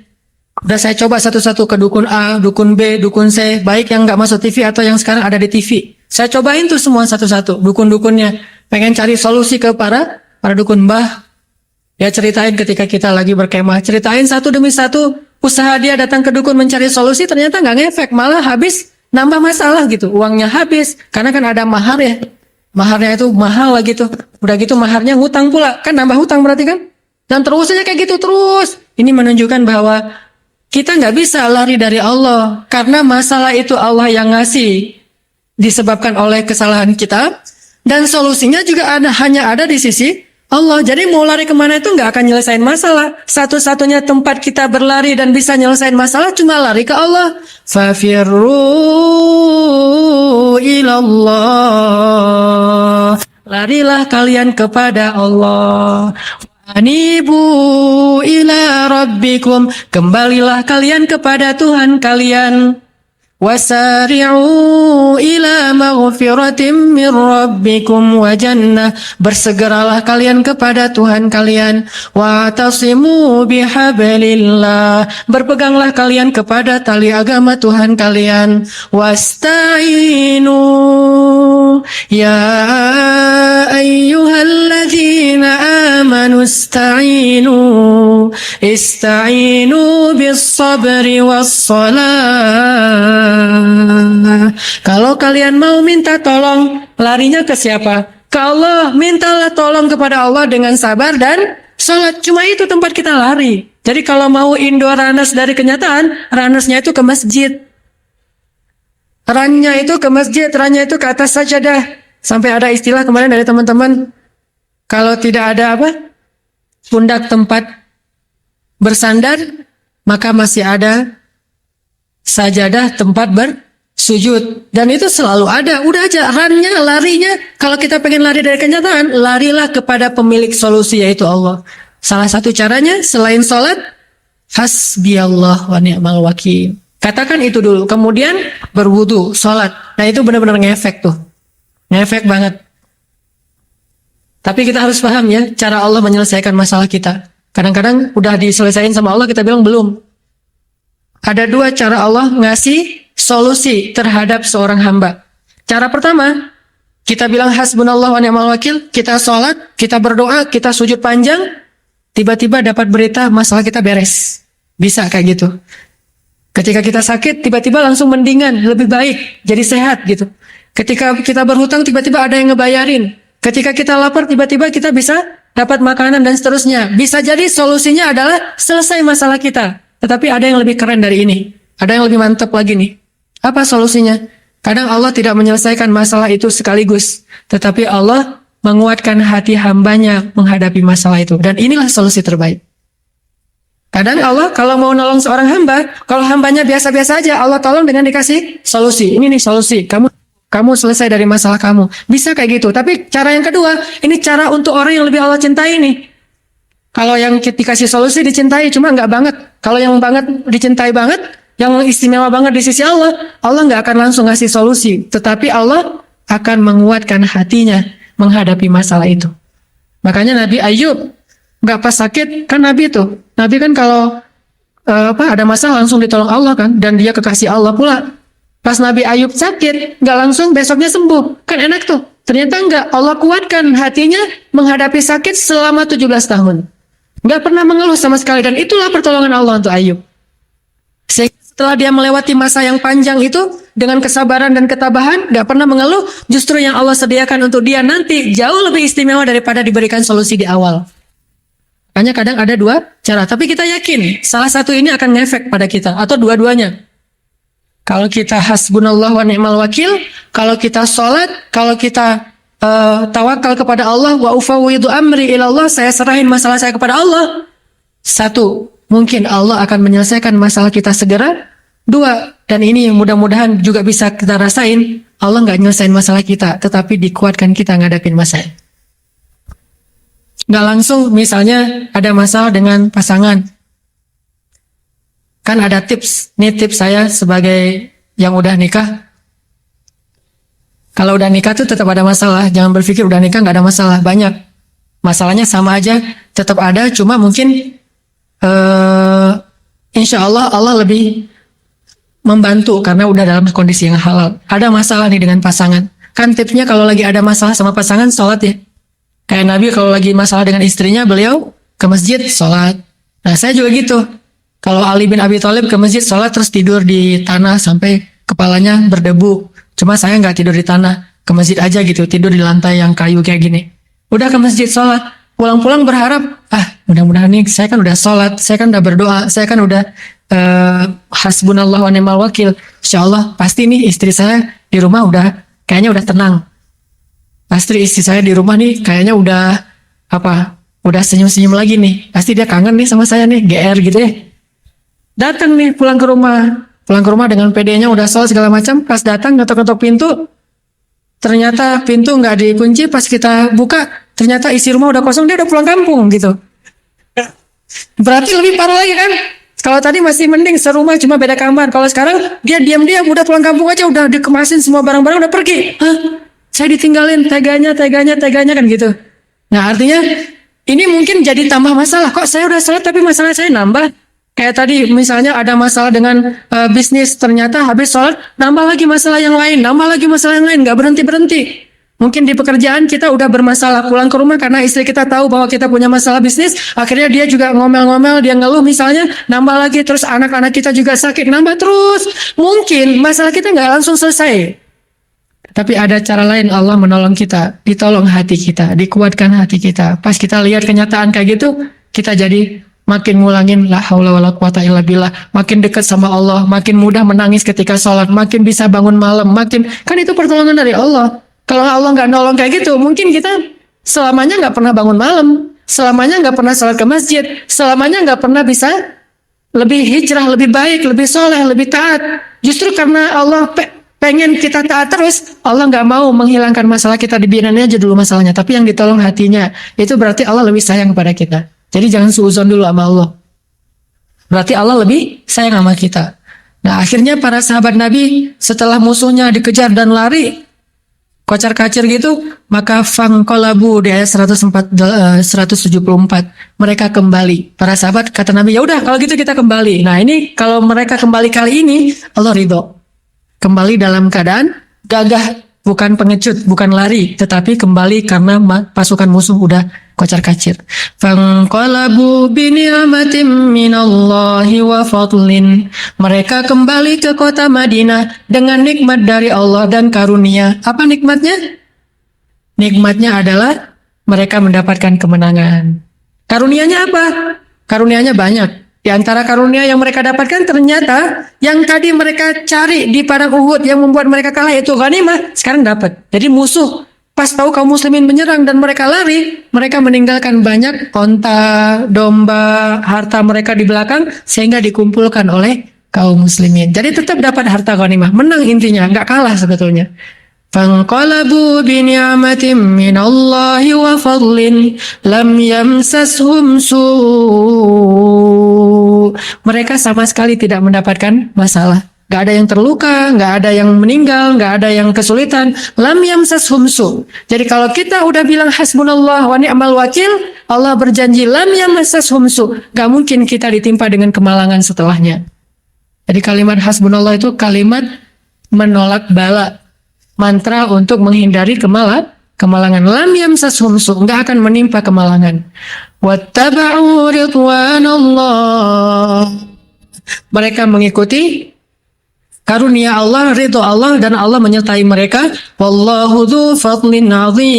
Udah saya coba satu-satu ke dukun A, dukun B, dukun C, baik yang nggak masuk TV atau yang sekarang ada di TV. Saya cobain tuh semua satu-satu, dukun-dukunnya. Pengen cari solusi ke para dukun. Mbah, dia ceritain ketika kita lagi berkemah, ceritain satu demi satu usaha dia datang ke dukun mencari solusi, ternyata nggak ngefek, malah habis nambah masalah gitu, uangnya habis karena kan ada mahar ya, maharnya itu mahal lah gitu, udah gitu maharnya ngutang pula, kan nambah hutang berarti kan, dan terus aja kayak gitu terus. Ini menunjukkan bahwa kita nggak bisa lari dari Allah karena masalah itu Allah yang ngasih disebabkan oleh kesalahan kita. Dan solusinya juga hanya ada di sisi Allah. Jadi mau lari kemana itu nggak akan nyelesain masalah. Satu-satunya tempat kita berlari dan bisa nyelesain masalah cuma lari ke Allah. Fafirru ilallah. Larilah kalian kepada Allah. Anibu ila rabbikum. Kembalilah kalian kepada Tuhan kalian. Wasari'u ila maghfiratin min rabbikum wa jannah. Bersegeralah kalian kepada Tuhan kalian. Wa'tasimu bihablillah. Berpeganglah kalian kepada tali agama Tuhan kalian. Wasta'inu ya ayyuhalladzina amanu ista'inu bis sabri was salah. Kalau kalian mau minta tolong, larinya ke siapa? Ke Allah. Mintalah tolong kepada Allah dengan sabar dan salat. Cuma itu tempat kita lari. Jadi kalau mau indoor runners dari kenyataan, runnersnya itu ke masjid. Runnya itu ke masjid, runnya itu ke atas sajadah. Sampai ada istilah kemarin dari teman-teman, kalau tidak ada pundak tempat bersandar, maka masih ada sajadah tempat bersujud. Dan itu selalu ada. Udah aja runnya, larinya. Kalau kita pengen lari dari kenyataan, larilah kepada pemilik solusi, yaitu Allah. Salah satu caranya selain sholat, hasbiyallah wa ni'mal wakil. Katakan itu dulu, kemudian berwudu, sholat. Nah itu benar-benar ngefek tuh. Ngefek banget. Tapi kita harus paham ya, cara Allah menyelesaikan masalah kita. Kadang-kadang udah diselesaikan sama Allah, kita bilang belum. Ada dua cara Allah ngasih solusi terhadap seorang hamba. Cara pertama, kita bilang hasbunallah wa ni'mal wakil, kita sholat, kita berdoa, kita sujud panjang, tiba-tiba dapat berita masalah kita beres. Bisa kayak gitu. Ketika kita sakit, tiba-tiba langsung mendingan, lebih baik, jadi sehat gitu. Ketika kita berhutang, tiba-tiba ada yang ngebayarin. Ketika kita lapar, tiba-tiba kita bisa dapat makanan dan seterusnya. Bisa jadi solusinya adalah selesai masalah kita. Tetapi ada yang lebih keren dari ini. Ada yang lebih mantap lagi nih. Apa solusinya? Kadang Allah tidak menyelesaikan masalah itu sekaligus. Tetapi Allah menguatkan hati hambanya menghadapi masalah itu. Dan inilah solusi terbaik. Kadang Allah kalau mau nolong seorang hamba, kalau hambanya biasa-biasa aja, Allah tolong dengan dikasih solusi. Ini nih solusi. Kamu selesai dari masalah kamu. Bisa kayak gitu. Tapi cara yang kedua, ini cara untuk orang yang lebih Allah cintai nih. Kalau yang dikasih solusi dicintai, cuma nggak banget. Kalau yang banget dicintai banget, yang istimewa banget di sisi Allah, Allah nggak akan langsung ngasih solusi. Tetapi Allah akan menguatkan hatinya menghadapi masalah itu. Makanya Nabi Ayub nggak pas sakit, kan Nabi kan kalau ada masalah langsung ditolong Allah kan, dan dia kekasih Allah pula. Pas Nabi Ayub sakit, nggak langsung besoknya sembuh, kan enak tuh. Ternyata nggak, Allah kuatkan hatinya menghadapi sakit selama 17 tahun. Nggak pernah mengeluh sama sekali, dan itulah pertolongan Allah untuk Ayub. Sehingga setelah dia melewati masa yang panjang itu, dengan kesabaran dan ketabahan, nggak pernah mengeluh, justru yang Allah sediakan untuk dia nanti jauh lebih istimewa daripada diberikan solusi di awal. Makanya kadang ada dua cara, tapi kita yakin salah satu ini akan ngefek pada kita, atau dua-duanya. Kalau kita hasbunallah wa ni'mal wakil, kalau kita sholat, kalau kita tawakal kepada Allah, wa ufawwidu amri ilallah, saya serahin masalah saya kepada Allah. Satu, mungkin Allah akan menyelesaikan masalah kita segera. Dua, dan ini mudah-mudahan juga bisa kita rasain, Allah nggak nyelesain masalah kita, tetapi dikuatkan kita ngadapin masalah. Nggak langsung, misalnya ada masalah dengan pasangan. Kan ada tips, ini tips saya sebagai yang udah nikah. Kalau udah nikah tuh tetap ada masalah, jangan berpikir udah nikah nggak ada masalah, banyak. Masalahnya sama aja, tetap ada, cuma mungkin insya Allah lebih membantu karena udah dalam kondisi yang halal. Ada masalah nih dengan pasangan. Kan tipsnya kalau lagi ada masalah sama pasangan, sholat ya. Kayak Nabi kalau lagi masalah dengan istrinya, beliau ke masjid, sholat. Nah saya juga gitu. Kalau Ali bin Abi Thalib ke masjid, sholat terus tidur di tanah sampai kepalanya berdebu. Cuma saya nggak tidur di tanah, ke masjid aja gitu, tidur di lantai yang kayu kayak gini. Udah ke masjid sholat, pulang-pulang berharap, mudah-mudahan nih saya kan udah sholat, saya kan udah berdoa, saya kan udah hasbunallah wa ni'mal wakil. Insya Allah pasti nih istri saya di rumah kayaknya udah tenang. Pasti istri saya di rumah nih kayaknya udah senyum-senyum lagi nih. Pasti dia kangen nih sama saya nih, GR gitu ya. Datang nih pulang ke rumah dengan PD-nya udah sholat segala macam. Pas datang ngetok-ngetok pintu, ternyata pintu nggak dikunci. Pas kita buka, ternyata isi rumah udah kosong, dia udah pulang kampung gitu. Berarti lebih parah lagi kan? Kalau tadi masih mending serumah cuma beda kamar. Kalau sekarang dia diam-diam udah pulang kampung aja, udah dikemasin semua barang-barang udah pergi. Saya ditinggalin, teganya kan gitu. Nah artinya ini mungkin jadi tambah masalah. Kok saya udah sholat tapi masalah saya nambah? Kayak tadi misalnya ada masalah dengan bisnis, ternyata habis sholat nambah lagi masalah yang lain, nggak berhenti. Mungkin di pekerjaan kita udah bermasalah, pulang ke rumah karena istri kita tahu bahwa kita punya masalah bisnis, akhirnya dia juga ngomel-ngomel, dia ngeluh misalnya, nambah lagi, terus anak-anak kita juga sakit, nambah terus. Mungkin masalah kita nggak langsung selesai. Tapi ada cara lain Allah menolong kita, ditolong hati kita, dikuatkan hati kita. Pas kita lihat kenyataan kayak gitu, kita jadi makin ngulangin la haula wala quwata illa billah, makin dekat sama Allah, makin mudah menangis ketika sholat, makin bisa bangun malam, kan itu pertolongan dari Allah. Kalau Allah nggak nolong kayak gitu, mungkin kita selamanya nggak pernah bangun malam, selamanya nggak pernah sholat ke masjid, selamanya nggak pernah bisa lebih hijrah, lebih baik, lebih soleh, lebih taat. Justru karena Allah pengen kita taat terus, Allah nggak mau menghilangkan masalah kita, dibiarin aja dulu masalahnya. Tapi yang ditolong hatinya, itu berarti Allah lebih sayang kepada kita. Jadi jangan suuzon dulu sama Allah. Berarti Allah lebih sayang sama kita. Nah, akhirnya para sahabat Nabi setelah musuhnya dikejar dan lari kocar-kacir gitu, maka fangqalabu di ayat 174 mereka kembali. Para sahabat kata Nabi, ya udah kalau gitu kita kembali. Nah, ini kalau mereka kembali kali ini Allah ridho. Kembali dalam keadaan gagah, bukan pengecut, bukan lari, tetapi kembali karena pasukan musuh udah kocar-kacir. Fangqalabu bi ni'matin minallahi wa fadlin. Mereka kembali ke kota Madinah dengan nikmat dari Allah dan karunia. Apa nikmatnya? Nikmatnya adalah mereka mendapatkan kemenangan. Karunianya apa? Karunianya banyak. Di antara karunia yang mereka dapatkan ternyata yang tadi mereka cari di padang Uhud yang membuat mereka kalah itu ghanimah, sekarang dapat. Jadi musuh pas tahu kaum muslimin menyerang dan mereka lari, mereka meninggalkan banyak onta, domba, harta mereka di belakang sehingga dikumpulkan oleh kaum muslimin. Jadi tetap dapat harta ghanimah, menang intinya, nggak kalah sebetulnya. Fanqalabu bi ni'matin minallahi wa fadlin lam yamsashum su'. Mereka sama sekali tidak mendapatkan masalah. Gak ada yang terluka, gak ada yang meninggal, gak ada yang kesulitan. Lam yamsashum su'. Jadi kalau kita udah bilang hasbunallah wa ni'mal wakil, Allah berjanji lam yamsashum su'. Gak mungkin kita ditimpa dengan kemalangan setelahnya. Jadi kalimat hasbunallah itu kalimat menolak bala. Mantra untuk menghindari kemalangan. Lam yamsashum su', enggak akan menimpa kemalangan. Wattaba'u ridwanallah. Mereka mengikuti karunia Allah, ridho Allah, dan Allah menyertai mereka. Wallahu dzu fadlin 'adzim.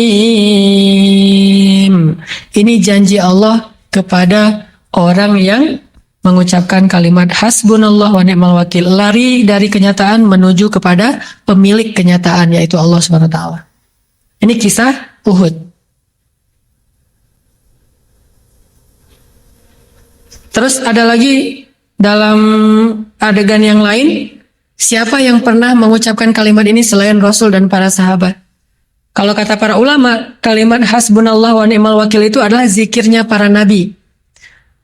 Ini janji Allah kepada orang yang mengucapkan kalimat hasbunallah wa ni'mal wakil, lari dari kenyataan menuju kepada pemilik kenyataan, yaitu Allah Subhanahu wa taala. Ini kisah Uhud. Terus ada lagi dalam adegan yang lain, siapa yang pernah mengucapkan kalimat ini selain Rasul dan para sahabat? Kalau kata para ulama, kalimat hasbunallah wa ni'mal wakil itu adalah zikirnya para nabi.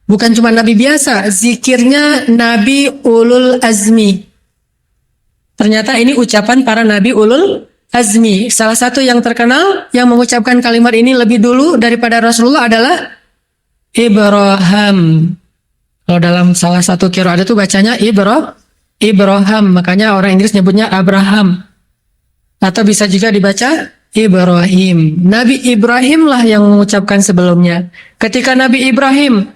Bukan cuma nabi biasa, zikirnya nabi ulul azmi. Ternyata ini ucapan para nabi ulul azmi. Salah satu yang terkenal yang mengucapkan kalimat ini lebih dulu daripada Rasulullah adalah Ibrahim. Kalau dalam salah satu qiraat itu bacanya Ibrahim, makanya orang Inggris nyebutnya Abraham. Atau bisa juga dibaca Ibrahim. Nabi Ibrahim lah yang mengucapkan sebelumnya. Ketika Nabi Ibrahim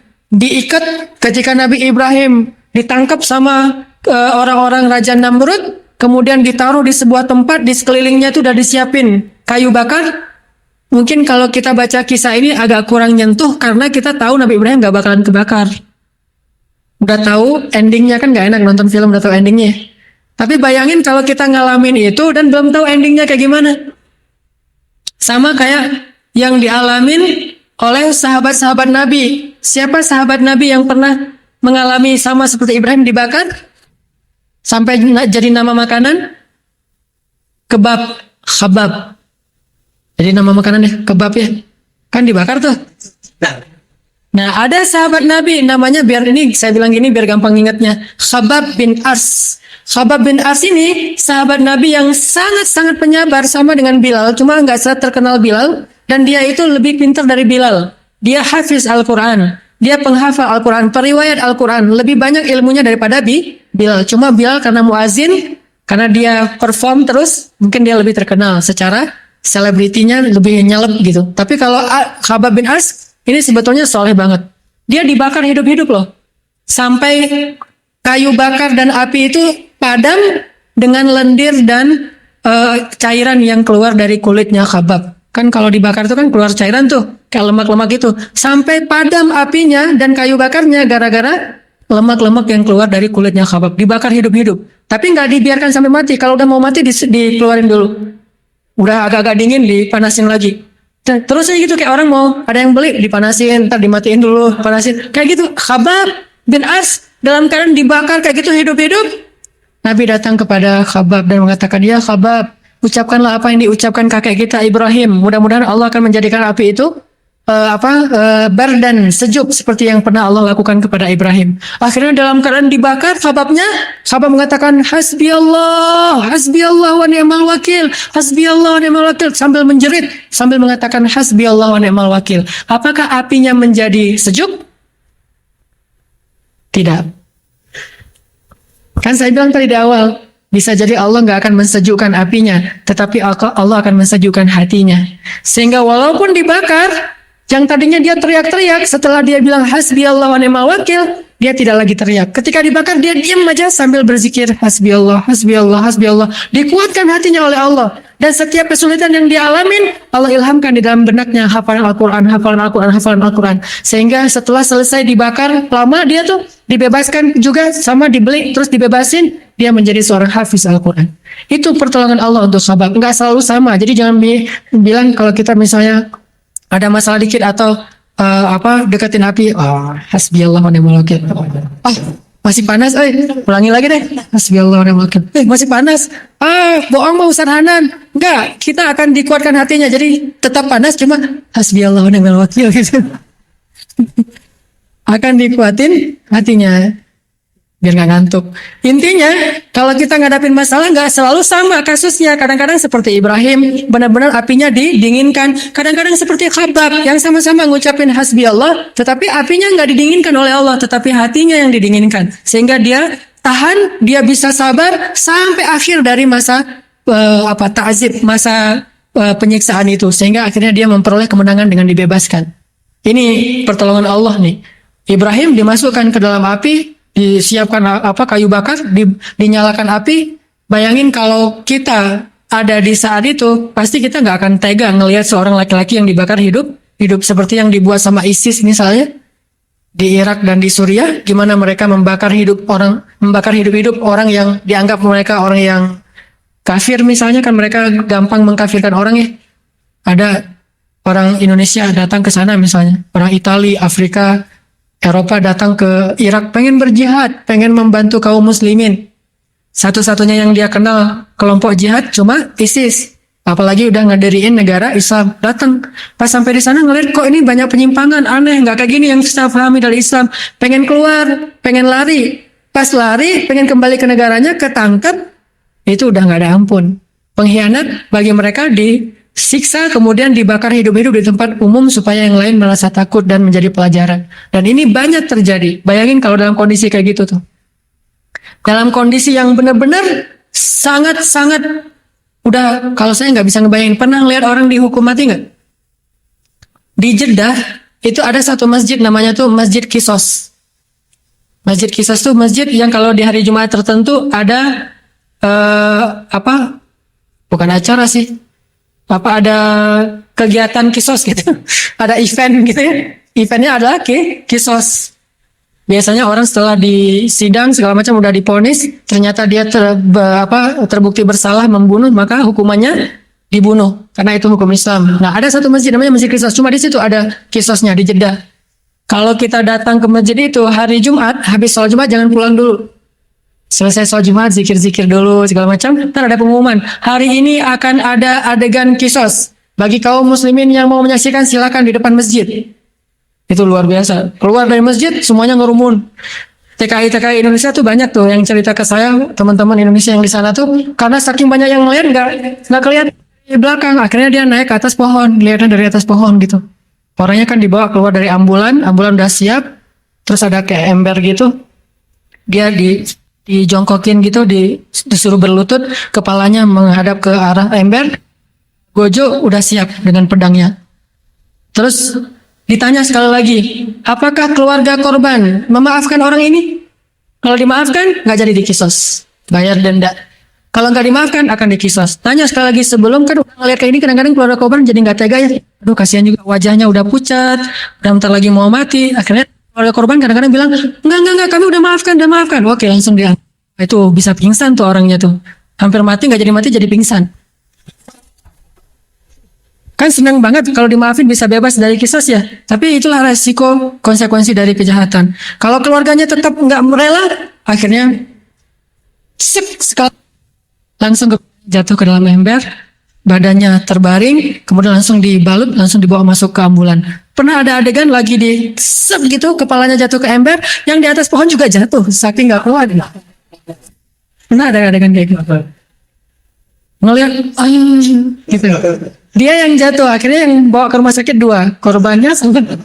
ketika Nabi Ibrahim ditangkap sama orang-orang Raja Namrud, kemudian ditaruh di sebuah tempat, di sekelilingnya itu udah disiapin kayu bakar. Mungkin kalau kita baca kisah ini agak kurang nyentuh karena kita tahu Nabi Ibrahim gak bakalan kebakar. Udah tahu endingnya, kan gak enak nonton film udah tahu endingnya. Tapi bayangin kalau kita ngalamin itu dan belum tahu endingnya kayak gimana. Sama kayak yang dialamin oleh sahabat-sahabat Nabi. Siapa sahabat Nabi yang pernah mengalami sama seperti Ibrahim dibakar? Sampai jadi nama makanan? Khabab. Jadi nama makanannya kebab ya. Kan dibakar tuh. Nah, ada sahabat Nabi namanya, biar ini saya bilang gini biar gampang ingatnya, Khabbab bin Ars. Khabbab bin Ars ini sahabat Nabi yang sangat-sangat penyabar, sama dengan Bilal, cuma nggak terkenal Bilal. Dan dia itu lebih pintar dari Bilal. Dia hafiz Al-Quran. Dia penghafal Al-Quran, periwayat Al-Quran. Lebih banyak ilmunya daripada Bilal. Cuma Bilal karena muazin, karena dia perform terus, mungkin dia lebih terkenal. Secara selebritinya lebih nyeleb gitu. Tapi kalau Khabbab bin Ars, ini sebetulnya soleh banget. Dia dibakar hidup-hidup loh. Sampai kayu bakar dan api itu padam dengan lendir dan cairan yang keluar dari kulitnya Khabbab. Kan kalau dibakar itu kan keluar cairan tuh, kayak lemak-lemak itu. Sampai padam apinya dan kayu bakarnya gara-gara lemak-lemak yang keluar dari kulitnya Khabbab. Dibakar hidup-hidup. Tapi nggak dibiarkan sampai mati. Kalau udah mau mati dikeluarin dulu. Udah agak-agak dingin dipanasin lagi. Terus aja gitu, kayak orang mau ada yang beli dipanasin, ntar dimatiin dulu, panasin. Kayak gitu. Khabbab bin Ars dalam keadaan dibakar kayak gitu hidup-hidup. Nabi datang kepada Khabbab dan mengatakan, ya Khabbab, ucapkanlah apa yang diucapkan kakek kita Ibrahim. Mudah-mudahan Allah akan menjadikan api itu bardan, sejuk seperti yang pernah Allah lakukan kepada Ibrahim. Akhirnya dalam keadaan dibakar, Habab mengatakan hasbiyallah wa ni'mal wakil, hasbiyallah wa ni'mal wakil, sambil menjerit, sambil mengatakan hasbiyallah wa ni'mal wakil. Apakah apinya menjadi sejuk? Tidak. Kan saya bilang tadi di awal, bisa jadi Allah nggak akan mensejukkan apinya, tetapi Allah akan mensejukkan hatinya. Sehingga walaupun dibakar, yang tadinya dia teriak-teriak, setelah dia bilang hasbiyallah wa ni'mal wakil, dia tidak lagi teriak. Ketika dibakar, dia diam aja sambil berzikir hasbiyallah, hasbiyallah, hasbiyallah. Dikuatkan hatinya oleh Allah. Dan setiap kesulitan yang dia alamin, Allah ilhamkan di dalam benaknya hafalan Al-Quran, hafalan Al-Quran, hafalan Al-Quran. Sehingga setelah selesai dibakar, lama dia tuh dibebaskan juga, sama dibeli, terus dibebasin, dia menjadi seorang hafiz Al-Quran. Itu pertolongan Allah untuk sahabat. Enggak selalu sama. Jadi jangan bilang kalau kita misalnya ada masalah dikit atau deketin api, hasbiyallah wa ni'mal wakil. Masih panas, ulangi lagi deh. Hasbiyallah wa ni'mal wakil. Masih panas. Bohong mau Ustaz Hanan. Enggak, kita akan dikuatkan hatinya. Jadi tetap panas, cuma hasbiyallah wa ni'mal wakil gitu. Akan dikuatin hatinya biar nggak ngantuk. Intinya, kalau kita ngadapin masalah nggak selalu sama kasusnya. Kadang-kadang seperti Ibrahim, benar-benar apinya didinginkan. Kadang-kadang seperti Khabab, yang sama-sama ngucapin hasbi Allah, tetapi apinya nggak didinginkan oleh Allah, tetapi hatinya yang didinginkan. Sehingga dia tahan, dia bisa sabar sampai akhir dari masa ta'zib, masa penyiksaan itu. Sehingga akhirnya dia memperoleh kemenangan dengan dibebaskan. Ini pertolongan Allah nih. Ibrahim dimasukkan ke dalam api, disiapkan kayu bakar, dinyalakan api. Bayangin kalau kita ada di saat itu, pasti kita nggak akan tega ngelihat seorang laki-laki yang dibakar hidup seperti yang dibuat sama ISIS misalnya di Irak dan di Suriah. Gimana mereka membakar hidup hidup orang yang dianggap mereka orang yang kafir misalnya, kan mereka gampang mengkafirkan orang ya. Ada orang Indonesia datang ke sana misalnya, orang Italia, Afrika, Eropa datang ke Irak pengen berjihad, pengen membantu kaum muslimin. Satu-satunya yang dia kenal kelompok jihad cuma ISIS. Apalagi udah ngediriin negara Islam. Datang pas sampai di sana ngeliat kok ini banyak penyimpangan, aneh, nggak kayak gini yang saya pahami dari Islam. Pengen keluar, pengen lari. Pas lari, pengen kembali ke negaranya, ketangkep, itu udah nggak ada ampun. Pengkhianat bagi mereka disiksa, kemudian dibakar hidup-hidup di tempat umum supaya yang lain merasa takut dan menjadi pelajaran. Dan ini banyak terjadi. Bayangin kalau dalam kondisi kayak gitu tuh. Dalam kondisi yang benar-benar sangat-sangat udah, kalau saya nggak bisa ngebayangin. Pernah lihat orang dihukum mati nggak? Di Jeddah itu ada satu masjid namanya tuh Masjid Qisas. Masjid Qisas tuh masjid yang kalau di hari Jumat tertentu ada bukan acara sih, ada kegiatan kisos gitu, ada event gitu ya. Eventnya adalah kisos. Biasanya orang setelah disidang segala macam udah diponis, ternyata dia terbukti bersalah membunuh, maka hukumannya dibunuh karena itu hukum Islam. Nah, ada satu masjid namanya Masjid Kisos, cuma di situ ada kisosnya di Jeddah. Kalau kita datang ke masjid itu hari Jumat, habis sholat Jumat jangan pulang dulu. Selesai sholat Jumat, zikir-zikir dulu, segala macam. Ntar ada pengumuman. Hari ini akan ada adegan kisos. Bagi kaum muslimin yang mau menyaksikan, silakan di depan masjid. Itu luar biasa. Keluar dari masjid, semuanya ngerumun. TKI Indonesia tuh banyak tuh yang cerita ke saya, teman-teman Indonesia yang di sana tuh, karena saking banyak yang ngeliat, nggak kelihatan di belakang. Akhirnya dia naik ke atas pohon, lihatnya dari atas pohon gitu. Orangnya kan dibawa keluar dari ambulan udah siap, terus ada kayak ember gitu. Dia dijongkokin gitu, disuruh berlutut, kepalanya menghadap ke arah ember. Gojo udah siap dengan pedangnya. Terus ditanya sekali lagi, apakah keluarga korban memaafkan orang ini? Kalau dimaafkan, nggak jadi dikisos, bayar denda. Kalau nggak dimaafkan, akan dikisos. Tanya sekali lagi sebelum, kan udah ngeliat kayak ini, kadang-kadang keluarga korban jadi nggak tega ya. Aduh, kasihan juga, wajahnya udah pucat, udah bentar lagi mau mati. Akhirnya keluarga korban kadang-kadang bilang, enggak, kami udah maafkan. Oke, langsung dia. Itu bisa pingsan tuh orangnya tuh. Hampir mati, nggak jadi mati, jadi pingsan. Kan senang banget kalau dimaafin bisa bebas dari kisos ya. Tapi itulah resiko konsekuensi dari kejahatan. Kalau keluarganya tetap nggak rela, akhirnya sekali langsung jatuh ke dalam ember, badannya terbaring, kemudian langsung dibalut, langsung dibawa masuk ke ambulan. Pernah ada adegan lagi di sep gitu, kepalanya jatuh ke ember, yang di atas pohon juga jatuh, saking nggak kuat. Pernah ada adegan kayak gitu. Ngeliat, gitu. Dia yang jatuh, akhirnya yang bawa ke rumah sakit 2, korbannya sampai.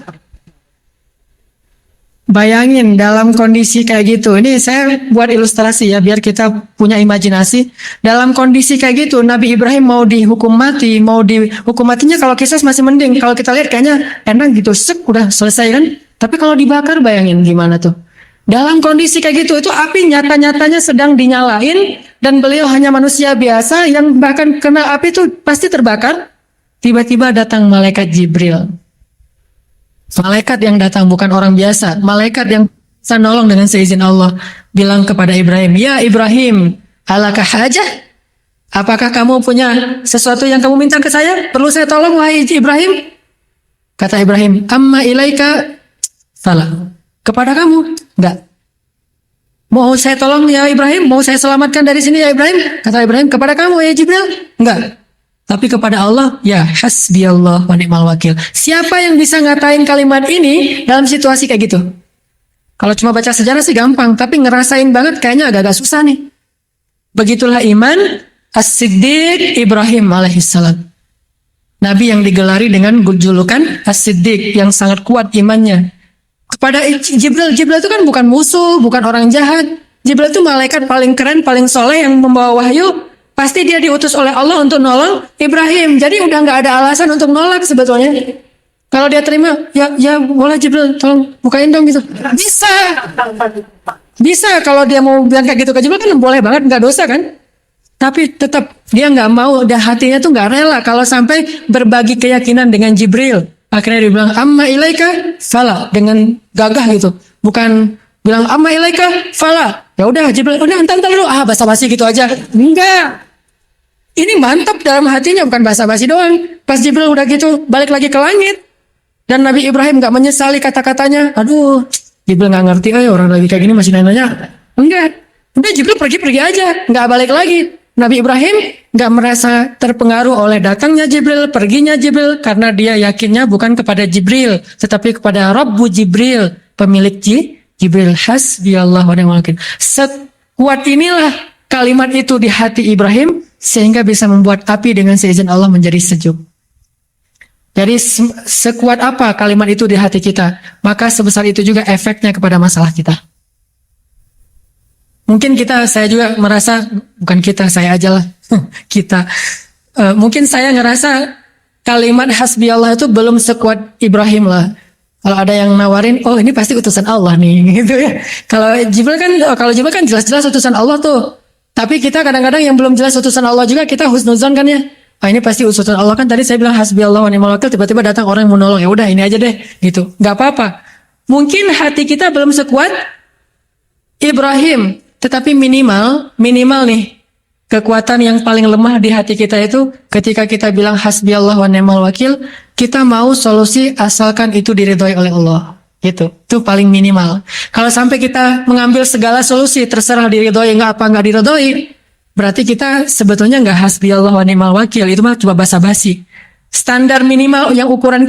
Bayangin dalam kondisi kayak gitu. Ini saya buat ilustrasi ya, biar kita punya imajinasi. Dalam kondisi kayak gitu, Nabi Ibrahim mau dihukum mati, matinya kalau kisah masih mending. Kalau kita lihat kayaknya enak gitu, udah selesai kan. Tapi kalau dibakar, bayangin gimana tuh. Dalam kondisi kayak gitu, itu api nyata-nyatanya sedang dinyalain, dan beliau hanya manusia biasa yang bahkan kena api itu pasti terbakar. Tiba-tiba datang malaikat Jibril. Malaikat yang datang bukan orang biasa, malaikat yang bisa nolong dengan seizin Allah, bilang kepada Ibrahim, "Ya Ibrahim, alaka hajah? Apakah kamu punya sesuatu yang kamu minta ke saya? Perlu saya tolong wahai Ibrahim?" Kata Ibrahim, "Amma ilaika salah." Kepada kamu? Enggak. "Mau saya tolong ya Ibrahim? Mau saya selamatkan dari sini ya Ibrahim?" Kata Ibrahim, "Kepada kamu ya Jibril?" Enggak. Tapi kepada Allah, ya hasbiyallah wa ni'mal wakil. Siapa yang bisa ngatain kalimat ini dalam situasi kayak gitu? Kalau cuma baca sejarah sih gampang, tapi ngerasain banget kayaknya agak-agak susah nih. Begitulah iman As-Siddiq Ibrahim alaihissalam. Nabi yang digelari dengan julukan As-Siddiq, yang sangat kuat imannya. Kepada Jibril itu kan bukan musuh, bukan orang jahat. Jibril itu malaikat paling keren, paling soleh yang membawa wahyu. Pasti dia diutus oleh Allah untuk nolong Ibrahim. Jadi udah nggak ada alasan untuk nolak sebetulnya. Kalau dia terima, ya boleh Jibril, tolong bukain dong gitu. Bisa kalau dia mau bilang kayak gitu ke Jibril kan boleh banget, nggak dosa kan. Tapi tetap dia nggak mau, dan hatinya tuh nggak rela kalau sampai berbagi keyakinan dengan Jibril. Akhirnya dia bilang, "Amma ilaika fala," dengan gagah gitu. Bukan bilang amma ilaika fala. Ya udah Jibril, udah entar dulu, basa-basi gitu aja. Enggak. Ini mantap dalam hatinya, bukan basa-basi doang. Pas Jibril udah gitu, balik lagi ke langit. Dan Nabi Ibrahim gak menyesali kata-katanya. Aduh, Jibril gak ngerti, orang lagi kayak gini masih nanya. Enggak. Udah Jibril pergi aja, gak balik lagi. Nabi Ibrahim gak merasa terpengaruh oleh datangnya Jibril, perginya Jibril, karena dia yakinnya bukan kepada Jibril, tetapi kepada Rabbu Jibril, pemilik Jibril. Hasbiyallah wa ni'mal wakil. Sekuat inilah kalimat itu di hati Ibrahim, sehingga bisa membuat api dengan seizin Allah menjadi sejuk. Jadi sekuat apa kalimat itu di hati kita, maka sebesar itu juga efeknya kepada masalah kita. Mungkin saya juga merasa, bukan kita, saya aja lah, kita. Mungkin saya ngerasa kalimat hasbiyallah itu belum sekuat Ibrahim lah. Kalau ada yang nawarin, ini pasti utusan Allah nih, gitu ya. Kalau Jibril kan jelas-jelas utusan Allah tuh. Tapi kita kadang-kadang yang belum jelas utusan Allah juga kita husnuzon kan ya. Ini pasti utusan Allah kan, tadi saya bilang hasbiyallah wa ni'mal wakil, tiba-tiba datang orang yang mau nolong, ya udah ini aja deh gitu. Nggak apa-apa. Mungkin hati kita belum sekuat Ibrahim, tetapi minimal nih kekuatan yang paling lemah di hati kita itu ketika kita bilang hasbiyallah wa ni'mal wakil, kita mau solusi asalkan itu diridhoi oleh Allah. Gitu. Itu paling minimal. Kalau sampai kita mengambil segala solusi terserah diridhoi nggak diridhoi, berarti kita sebetulnya nggak hasbiyallah wa ni'mal wakil, itu mah cuma basa-basi. Standar minimal yang ukuran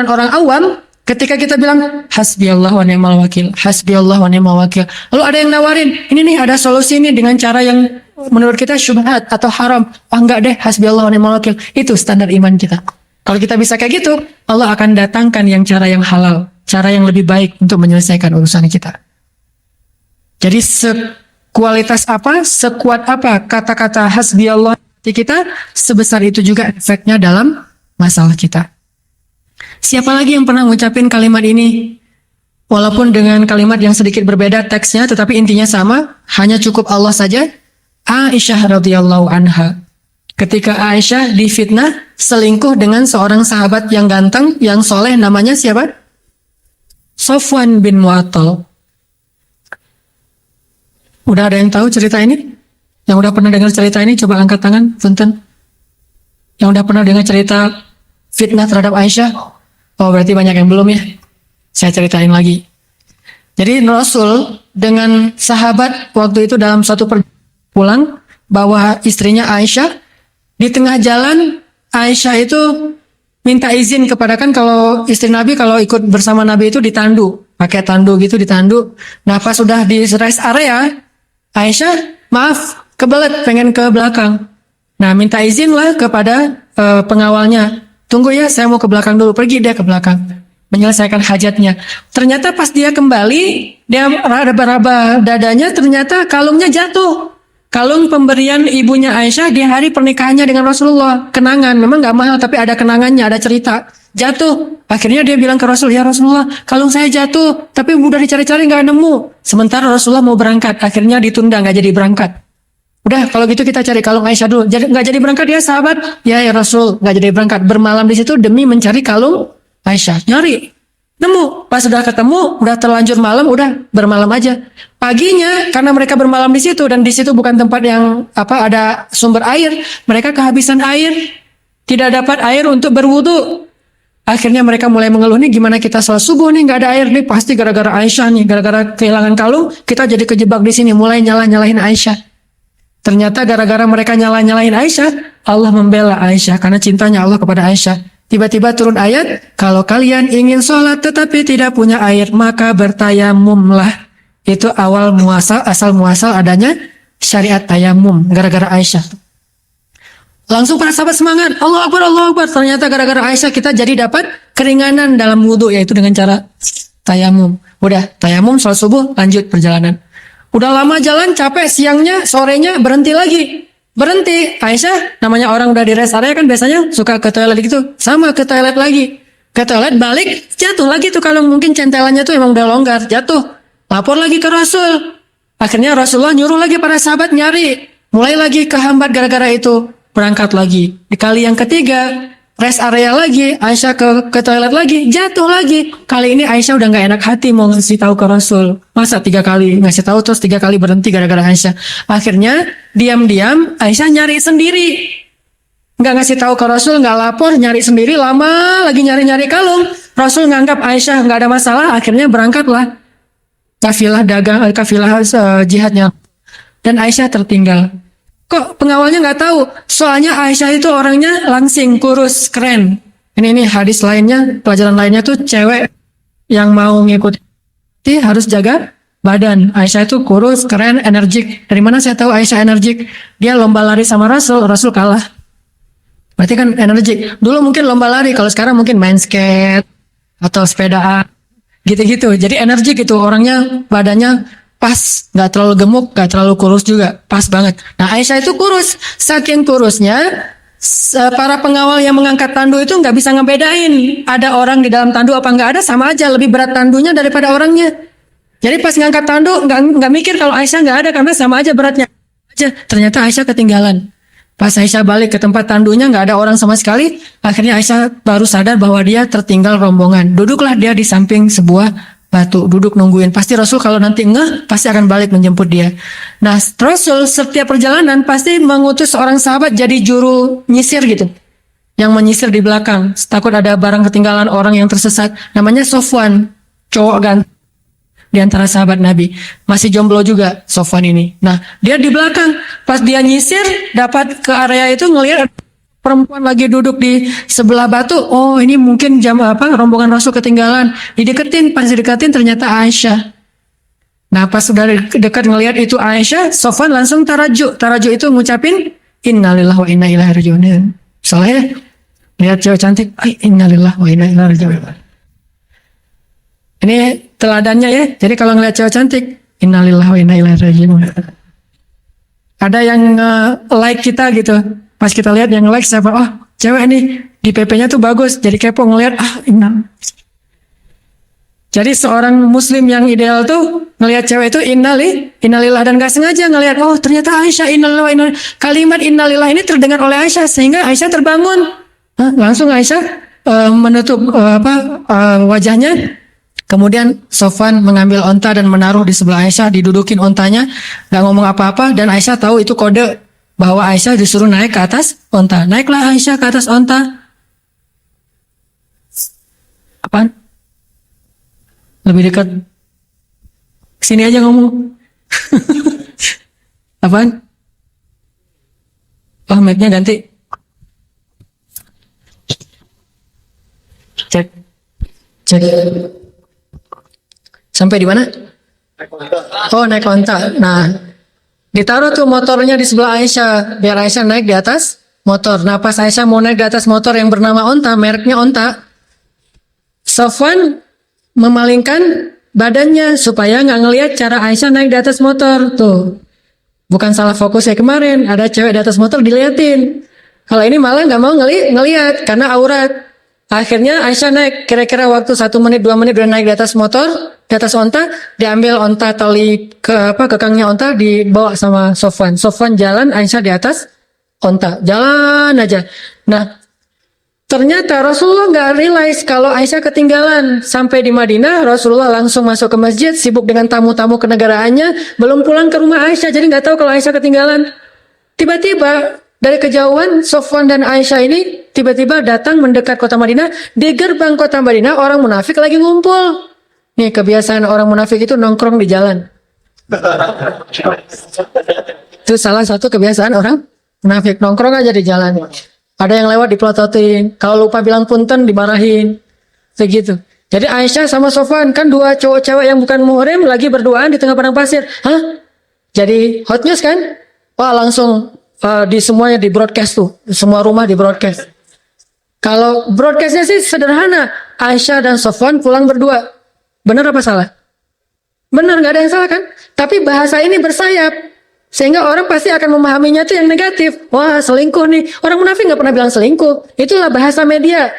orang awam, ketika kita bilang hasbiyallah wa ni'mal wakil, hasbiyallah wa ni'mal wakil, lalu ada yang nawarin, ini nih ada solusi nih dengan cara yang menurut kita syubhat atau haram, enggak deh, hasbiyallah wa ni'mal wakil, itu standar iman kita. Kalau kita bisa kayak gitu, Allah akan datangkan yang cara yang halal, cara yang lebih baik untuk menyelesaikan urusan kita. Jadi sekuat apa kata-kata hasbiyallah di kita, sebesar itu juga efeknya dalam masalah kita. Siapa lagi yang pernah ngucapin kalimat ini? Walaupun dengan kalimat yang sedikit berbeda teksnya, tetapi intinya sama, hanya cukup Allah saja. Aisyah radhiyallahu anha. Ketika Aisyah difitnah selingkuh dengan seorang sahabat yang ganteng, yang soleh, namanya siapa? Sofwan bin Mu'attal. Udah ada yang tahu cerita ini? Yang udah pernah dengar cerita ini, coba angkat tangan, punten. Yang udah pernah dengar cerita fitnah terhadap Aisyah? Oh, berarti banyak yang belum ya? Saya ceritain lagi. Jadi Rasul dengan sahabat waktu itu dalam suatu pulang, bawa istrinya Aisyah. Di tengah jalan, Aisyah itu minta izin kepada, kan kalau istri Nabi kalau ikut bersama Nabi itu ditandu, pakai tandu gitu ditandu. Nah pas sudah di rest area, Aisyah maaf kebelet pengen ke belakang. Nah minta izin lah kepada pengawalnya, tunggu ya saya mau ke belakang dulu. Pergi dia ke belakang menyelesaikan hajatnya. Ternyata pas dia kembali, dia raba-raba dadanya, ternyata kalungnya jatuh. Kalung pemberian ibunya Aisyah di hari pernikahannya dengan Rasulullah. Kenangan, memang gak mahal tapi ada kenangannya, ada cerita. Jatuh. Akhirnya dia bilang ke Rasul, ya Rasulullah, kalung saya jatuh, tapi udah dicari-cari gak nemu. Sementara Rasulullah mau berangkat, akhirnya ditunda, gak jadi berangkat. Udah, kalau gitu kita cari kalung Aisyah dulu. Nggak jadi berangkat ya sahabat? Ya Rasul, nggak jadi berangkat. Bermalam di situ demi mencari kalung Aisyah. Nyari, nemu. Pas sudah ketemu, udah terlanjur malam, udah bermalam aja. Paginya, karena mereka bermalam di situ dan di situ bukan tempat yang ada sumber air, mereka kehabisan air, tidak dapat air untuk berwudu. Akhirnya mereka mulai mengeluh, nih gimana kita sholat subuh nih nggak ada air nih, pasti gara-gara Aisyah nih, gara-gara kehilangan kalung kita jadi kejebak di sini. Mulai nyalahin Aisyah. Ternyata gara-gara mereka nyalahin Aisyah, Allah membela Aisyah karena cintanya Allah kepada Aisyah. Tiba-tiba turun ayat, kalau kalian ingin sholat tetapi tidak punya air, maka bertayamumlah. Itu asal muasal adanya syariat tayamum, gara-gara Aisyah. Langsung para sahabat semangat, Allah Akbar, Allah Akbar. Ternyata gara-gara Aisyah kita jadi dapat keringanan dalam wudhu, yaitu dengan cara tayamum. Udah, tayamum, sholat subuh, lanjut perjalanan. Udah lama jalan, capek, siangnya, sorenya berhenti lagi. Berhenti. Aisyah, namanya orang udah di rest area kan biasanya suka ke toilet gitu. Sama ke toilet lagi. Ke toilet balik, jatuh lagi tuh kalau mungkin centelannya tuh emang udah longgar. Jatuh. Lapor lagi ke Rasul. Akhirnya Rasulullah nyuruh lagi para sahabat nyari. Mulai lagi kehambat gara-gara itu. Berangkat lagi. Di kali yang ketiga, rest area lagi, Aisyah ke toilet lagi, jatuh lagi. Kali ini Aisyah udah gak enak hati mau ngasih tahu ke Rasul. Masa 3 kali ngasih tahu terus 3 kali berhenti gara-gara Aisyah. Akhirnya diam-diam Aisyah nyari sendiri. Nggak ngasih tahu ke Rasul, nggak lapor, nyari sendiri, lama lagi nyari-nyari kalung. Rasul nganggap Aisyah nggak ada masalah, akhirnya berangkatlah kafilah dagang, kafilah jihadnya. Dan Aisyah tertinggal. Kok pengawalnya nggak tahu? Soalnya Aisyah itu orangnya langsing, kurus, keren. Ini hadis lainnya, pelajaran lainnya tuh cewek yang mau ngikuti harus jaga badan. Aisyah itu kurus, keren, energik. Dari mana saya tahu Aisyah energik? Dia lomba lari sama Rasul, Rasul kalah. Berarti kan energik. Dulu mungkin lomba lari, kalau sekarang mungkin main skate atau sepedaan, gitu-gitu. Jadi energik gitu, orangnya badannya pas, nggak terlalu gemuk, nggak terlalu kurus juga, pas banget. Nah Aisyah itu kurus, saking kurusnya para pengawal yang mengangkat tandu itu nggak bisa ngebedain ada orang di dalam tandu apa nggak ada, sama aja lebih berat tandunya daripada orangnya. Jadi pas ngangkat tandu nggak mikir kalau Aisyah nggak ada karena sama aja beratnya aja. Ternyata Aisyah ketinggalan. Pas Aisyah balik ke tempat tandunya nggak ada orang sama sekali. Akhirnya Aisyah baru sadar bahwa dia tertinggal rombongan. Duduklah dia di samping sebuah batu, duduk nungguin. Pasti Rasul kalau nanti ngeh, pasti akan balik menjemput dia. Nah, Rasul setiap perjalanan pasti mengutus seorang sahabat jadi juru nyisir gitu. Yang menyisir di belakang. Takut ada barang ketinggalan orang yang tersesat. Namanya Sofwan. Cowok ganteng. Di antara sahabat Nabi. Masih jomblo juga Sofwan ini. Nah, dia di belakang. Pas dia nyisir, dapat ke area itu ngelihat perempuan lagi duduk di sebelah batu. Oh, ini mungkin rombongan Rasul ketinggalan. Dideketin, pas didekatin ternyata Aisyah. Nah, pas sudah dekat ngelihat itu Aisyah, Sofwan langsung tarajuk. Tarajuk itu ngucapin innalillahi wa inna ilaihi raji'un. Soalnya lihat cewek cantik, innalillahi wa inna ilaihi raji'un. Ini teladannya ya. Jadi kalau ngelihat cewek cantik, innalillahi wa inna ilaihi raji'un. Ada yang like kita gitu. Pas kita lihat yang like siapa, oh cewek nih di PP-nya tuh bagus, jadi kepo ngelihat Jadi seorang muslim yang ideal tuh ngelihat cewek itu innalillah dan gak sengaja ngelihat, oh ternyata Aisyah innalillah. Kalimat innalillah ini terdengar oleh Aisyah sehingga Aisyah terbangun. Langsung Aisyah menutup wajahnya. Kemudian Sofwan mengambil onta dan menaruh di sebelah Aisyah, didudukin ontanya, gak ngomong apa-apa, dan Aisyah tahu itu kode bahwa Aisyah disuruh naik ke atas onta. Naiklah Aisyah ke atas onta. Apaan? Lebih dekat. Sini aja ngomong. Apaan? Oh, mic-nya ganti. Cek. Cek. Sampai di mana? Oh, naik onta. Nah, ditaruh tuh motornya di sebelah Aisyah, biar Aisyah naik di atas motor. Nah, pas Aisyah mau naik di atas motor yang bernama onta, mereknya onta, Sofwan memalingkan badannya supaya nggak ngelihat cara Aisyah naik di atas motor. Tuh, bukan salah fokus ya kemarin, ada cewek di atas motor diliatin. Kalau ini malah nggak mau ngelihat karena aurat. Akhirnya Aisyah naik, kira-kira waktu 1 menit 2 menit udah naik di atas motor, di atas onta, diambil onta tali kekangnya onta dibawa sama Sofwan. Sofwan jalan, Aisyah di atas onta, jalan aja. Nah, ternyata Rasulullah nggak realize kalau Aisyah ketinggalan. Sampai di Madinah, Rasulullah langsung masuk ke masjid, sibuk dengan tamu-tamu kenegaraannya, belum pulang ke rumah Aisyah, jadi nggak tahu kalau Aisyah ketinggalan. Tiba-tiba dari kejauhan Sofwan dan Aisyah ini tiba-tiba datang mendekat kota Madinah. Di gerbang kota Madinah orang munafik lagi ngumpul. Nih kebiasaan orang munafik itu nongkrong di jalan. Itu salah satu kebiasaan orang munafik, nongkrong aja di jalan. Ada yang lewat dipelototin, kalau lupa bilang punten dimarahin. Segitu. Jadi Aisyah sama Sofwan kan dua cowok cewek yang bukan muhrim lagi berduaan di tengah padang pasir. Hah? Jadi hot news kan? Wah, langsung di semuanya di broadcast tuh, semua rumah di broadcast. Kalau broadcastnya sih sederhana, Aisyah dan Sofwan pulang berdua. Benar apa salah? Benar, nggak ada yang salah kan? Tapi bahasa ini bersayap, sehingga orang pasti akan memahaminya itu yang negatif. Wah, selingkuh nih. Orang munafik nggak pernah bilang selingkuh. Itulah bahasa media.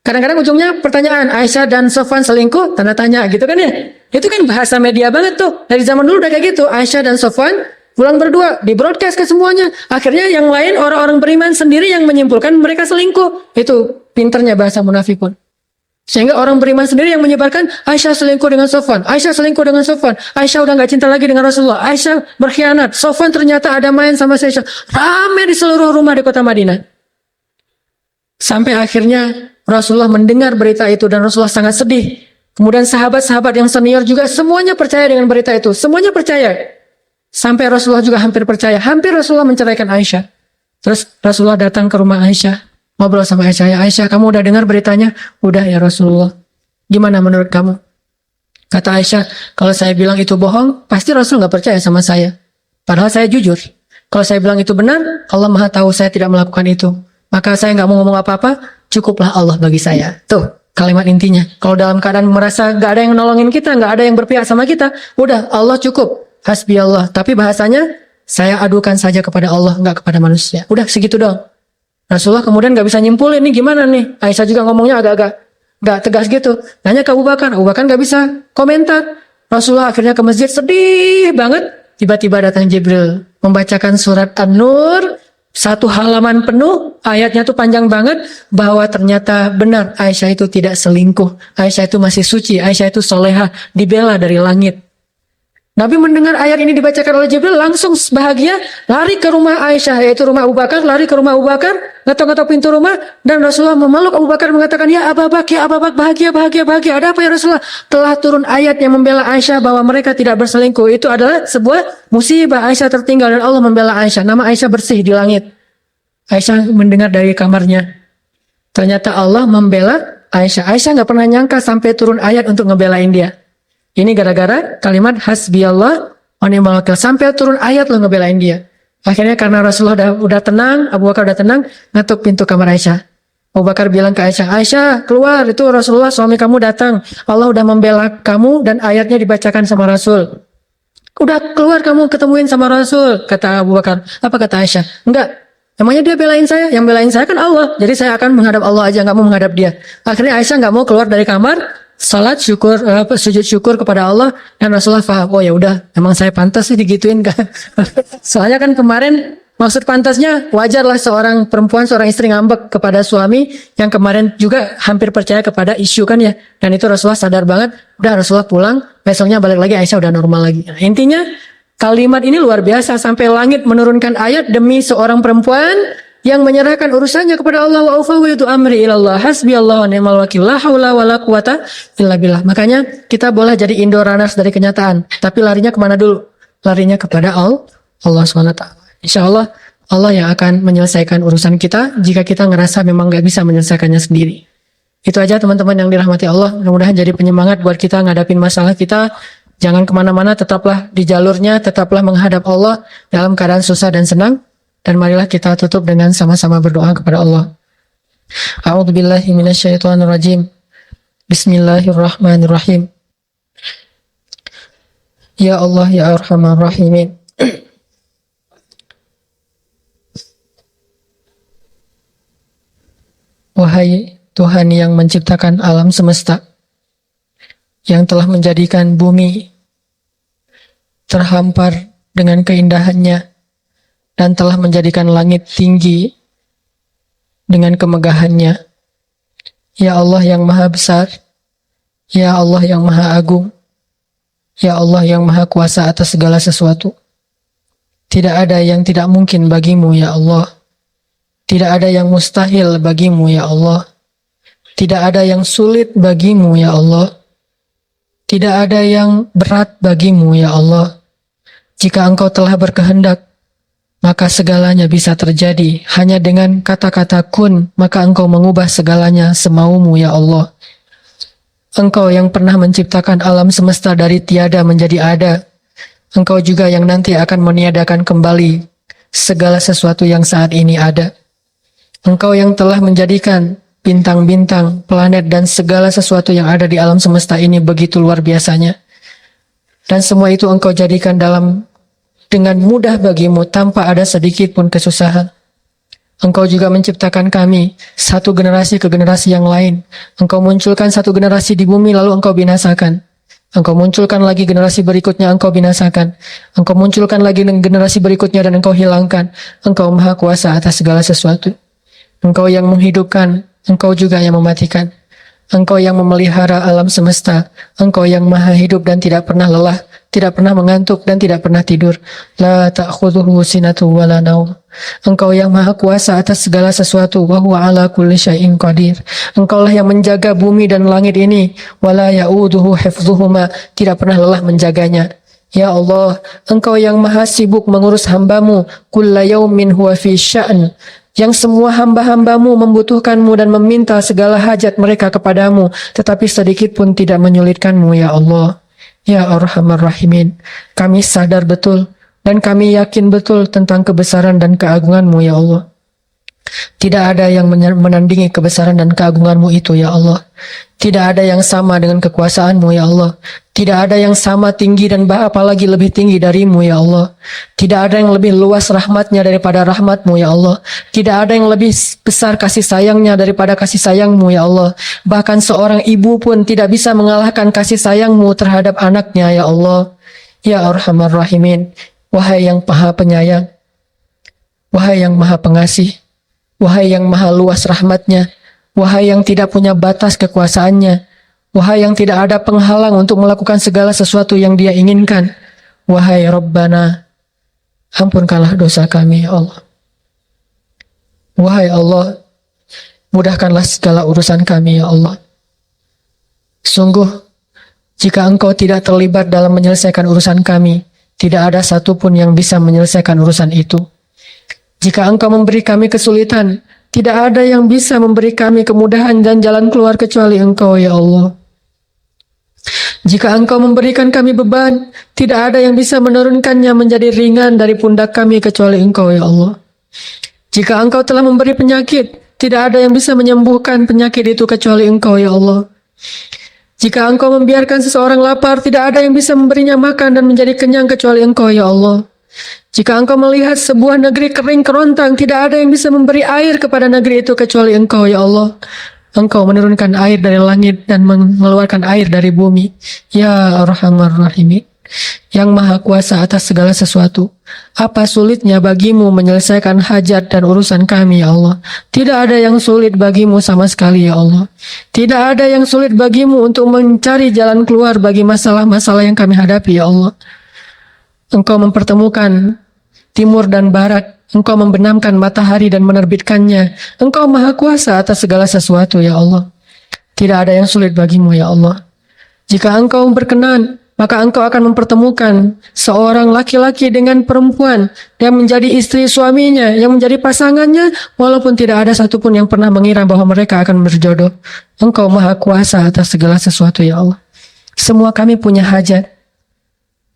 Kadang-kadang ujungnya pertanyaan, Aisyah dan Sofwan selingkuh? Tanda tanya gitu kan ya? Itu kan bahasa media banget tuh. Dari zaman dulu udah kayak gitu. Aisyah dan Sofwan pulang berdua, di broadcast ke semuanya. Akhirnya yang lain orang-orang beriman sendiri yang menyimpulkan mereka selingkuh. Itu pinternya bahasa munafikun. Sehingga orang beriman sendiri yang menyebarkan Aisyah selingkuh dengan Sofwan, Aisyah selingkuh dengan Sofwan, Aisyah udah gak cinta lagi dengan Rasulullah, Aisyah berkhianat, Sofwan ternyata ada main sama Aisyah. Ramai di seluruh rumah di kota Madinah. Sampai akhirnya Rasulullah mendengar berita itu dan Rasulullah sangat sedih. Kemudian sahabat-sahabat yang senior juga semuanya percaya dengan berita itu. Semuanya percaya. Sampai Rasulullah juga hampir percaya. Hampir Rasulullah menceraikan Aisyah. Terus Rasulullah datang ke rumah Aisyah. Ngobrol sama Aisyah. Ya Aisyah, kamu udah dengar beritanya? Udah ya Rasulullah. Gimana menurut kamu? Kata Aisyah, kalau saya bilang itu bohong, pasti Rasul gak percaya sama saya. Padahal saya jujur. Kalau saya bilang itu benar, Allah Maha tahu saya tidak melakukan itu. Maka saya gak mau ngomong apa-apa, cukuplah Allah bagi saya. Tuh kalimat intinya. Kalau dalam keadaan merasa gak ada yang nolongin kita, gak ada yang berpihak sama kita, udah Allah cukup. Hasbi Allah. Tapi bahasanya saya adukan saja kepada Allah, nggak kepada manusia. Udah segitu dong. Rasulullah kemudian nggak bisa nyimpulin nih gimana nih. Aisyah juga ngomongnya agak-agak nggak tegas gitu. Nanya ke Abu Bakar. Abu Bakar nggak bisa komentar. Rasulullah akhirnya ke masjid sedih banget. Tiba-tiba datang Jibril membacakan surat An-Nur 1 halaman penuh. Ayatnya tuh panjang banget bahwa ternyata benar Aisyah itu tidak selingkuh. Aisyah itu masih suci. Aisyah itu solehah, dibela dari langit. Nabi mendengar ayat ini dibacakan oleh Jibril, langsung bahagia, lari ke rumah Aisyah, yaitu rumah Abu Bakar, lari ke rumah Abu Bakar, ngetok-ngetok pintu rumah, dan Rasulullah memeluk Abu Bakar mengatakan, ya Abu Bakar, bahagia, ada apa ya Rasulullah? Telah turun ayat yang membela Aisyah bahwa mereka tidak berselingkuh. Itu adalah sebuah musibah. Aisyah tertinggal dan Allah membela Aisyah. Nama Aisyah bersih di langit. Aisyah mendengar dari kamarnya. Ternyata Allah membela Aisyah. Aisyah nggak pernah nyangka sampai turun ayat untuk ngebelain dia. Ini gara-gara kalimat hasbiyallah wa ni'mal wakil. Sampai turun ayat lo ngebelain dia. Akhirnya karena Rasulullah udah tenang, Abu Bakar udah tenang, ngetuk pintu kamar Aisyah. Abu Bakar bilang ke Aisyah, Aisyah keluar, itu Rasulullah suami kamu datang. Allah udah membela kamu dan ayatnya dibacakan sama Rasul. Udah keluar kamu ketemuin sama Rasul, kata Abu Bakar. Apa kata Aisyah? Enggak. Emangnya dia belain saya? Yang belain saya kan Allah. Jadi saya akan menghadap Allah aja, nggak mau menghadap dia. Akhirnya Aisyah nggak mau keluar dari kamar. Salat syukur, sujud syukur kepada Allah, dan Rasulullah paham, oh ya udah, emang saya pantas sih digituin kan. Soalnya kan kemarin maksud pantasnya wajarlah seorang perempuan, seorang istri ngambek kepada suami yang kemarin juga hampir percaya kepada isu kan ya. Dan itu Rasulullah sadar banget, udah Rasulullah pulang, besoknya balik lagi Aisyah udah normal lagi. Nah, intinya kalimat ini luar biasa, sampai langit menurunkan ayat demi seorang perempuan yang menyerahkan urusannya kepada Allah. Wa ufawwidu amri ilallah hasbiyallahu wa ni'mal wakil la haula wala quwata illa billah. Makanya kita boleh jadi indoor runners dari kenyataan, tapi larinya kemana dulu? Larinya kepada Allah SWT. Insyaallah Allah yang akan menyelesaikan urusan kita jika kita ngerasa memang nggak bisa menyelesaikannya sendiri. Itu aja teman-teman yang dirahmati Allah. Mudah-mudahan jadi penyemangat buat kita ngadapin masalah kita. Jangan kemana-mana, tetaplah di jalurnya, tetaplah menghadap Allah dalam keadaan susah dan senang. Dan marilah kita tutup dengan sama-sama berdoa kepada Allah. A'udzubillahi minasyaitonirrajim. Bismillahirrahmanirrahim. Ya Allah ya Arhamar Rahimin. Wahai Tuhan yang menciptakan alam semesta, yang telah menjadikan bumi terhampar dengan keindahannya, dan telah menjadikan langit tinggi dengan kemegahannya. Ya Allah yang maha besar, Ya Allah yang maha agung, Ya Allah yang maha kuasa atas segala sesuatu. Tidak ada yang tidak mungkin bagimu ya Allah. Tidak ada yang mustahil bagimu ya Allah. Tidak ada yang sulit bagimu ya Allah. Tidak ada yang berat bagimu ya Allah. Jika Engkau telah berkehendak, maka segalanya bisa terjadi. Hanya dengan kata-kata kun, maka Engkau mengubah segalanya semaumu ya Allah. Engkau yang pernah menciptakan alam semesta dari tiada menjadi ada. Engkau juga yang nanti akan meniadakan kembali segala sesuatu yang saat ini ada. Engkau yang telah menjadikan bintang-bintang, planet, dan segala sesuatu yang ada di alam semesta ini begitu luar biasanya. Dan semua itu Engkau jadikan dengan mudah bagimu tanpa ada sedikit pun kesusahan. Engkau juga menciptakan kami satu generasi ke generasi yang lain. Engkau munculkan satu generasi di bumi lalu Engkau binasakan. Engkau munculkan lagi generasi berikutnya, Engkau binasakan. Engkau munculkan lagi generasi berikutnya dan Engkau hilangkan. Engkau maha kuasa atas segala sesuatu. Engkau yang menghidupkan, Engkau juga yang mematikan. Engkau yang memelihara alam semesta. Engkau yang maha hidup dan tidak pernah lelah, tidak pernah mengantuk dan tidak pernah tidur. La ta'khudhuhu sinatu wa la naum. Engkau yang maha kuasa atas segala sesuatu. Wa huwa ala kulli syai'in qadir. Engkaulah yang menjaga bumi dan langit ini. Wa la ya'uduhu hifdhuhuma. Tidak pernah lelah menjaganya. Ya Allah, Engkau yang maha sibuk mengurus hambamu. Kulla yaumin huwa fi sya'n. Yang semua hamba-hambamu membutuhkanmu dan meminta segala hajat mereka kepadamu, tetapi sedikit pun tidak menyulitkanmu ya Allah. Ya Arhamar Rahimin, kami sadar betul dan kami yakin betul tentang kebesaran dan keagunganmu ya Allah. Tidak ada yang menandingi kebesaran dan keagunganmu itu ya Allah. Tidak ada yang sama dengan kekuasaanmu ya Allah. Tidak ada yang sama tinggi dan apalagi lebih tinggi darimu ya Allah. Tidak ada yang lebih luas rahmatnya daripada rahmatmu ya Allah. Tidak ada yang lebih besar kasih sayangnya daripada kasih sayangmu ya Allah. Bahkan seorang ibu pun tidak bisa mengalahkan kasih sayangmu terhadap anaknya ya Allah. Ya Arhamar Rahimin, wahai yang maha penyayang, wahai yang maha pengasih, wahai yang maha luas rahmatnya, wahai yang tidak punya batas kekuasaannya, wahai yang tidak ada penghalang untuk melakukan segala sesuatu yang Dia inginkan. Wahai Rabbana, ampunkanlah dosa kami ya Allah. Wahai Allah, mudahkanlah segala urusan kami ya Allah. Sungguh, jika Engkau tidak terlibat dalam menyelesaikan urusan kami, tidak ada satupun yang bisa menyelesaikan urusan itu. Jika Engkau memberi kami kesulitan, tidak ada yang bisa memberi kami kemudahan dan jalan keluar kecuali Engkau ya Allah. Jika Engkau memberikan kami beban, tidak ada yang bisa menurunkannya menjadi ringan dari pundak kami kecuali Engkau ya Allah. Jika Engkau telah memberi penyakit, tidak ada yang bisa menyembuhkan penyakit itu kecuali Engkau ya Allah. Jika Engkau membiarkan seseorang lapar, tidak ada yang bisa memberinya makan dan menjadi kenyang kecuali Engkau ya Allah. Jika Engkau melihat sebuah negeri kering kerontang, tidak ada yang bisa memberi air kepada negeri itu kecuali Engkau ya Allah. Engkau menurunkan air dari langit dan mengeluarkan air dari bumi. Ya Arhamar Rahimin, yang maha kuasa atas segala sesuatu. Apa sulitnya bagimu menyelesaikan hajat dan urusan kami ya Allah? Tidak ada yang sulit bagimu sama sekali ya Allah. Tidak ada yang sulit bagimu untuk mencari jalan keluar bagi masalah-masalah yang kami hadapi ya Allah. Engkau mempertemukan timur dan barat. Engkau membenamkan matahari dan menerbitkannya. Engkau maha kuasa atas segala sesuatu ya Allah. Tidak ada yang sulit bagimu ya Allah. Jika Engkau berkenan, maka engkau akan mempertemukan seorang laki-laki dengan perempuan yang menjadi istri suaminya, yang menjadi pasangannya, walaupun tidak ada satupun yang pernah mengira bahwa mereka akan berjodoh. Engkau maha kuasa atas segala sesuatu, ya Allah. Semua kami punya hajat,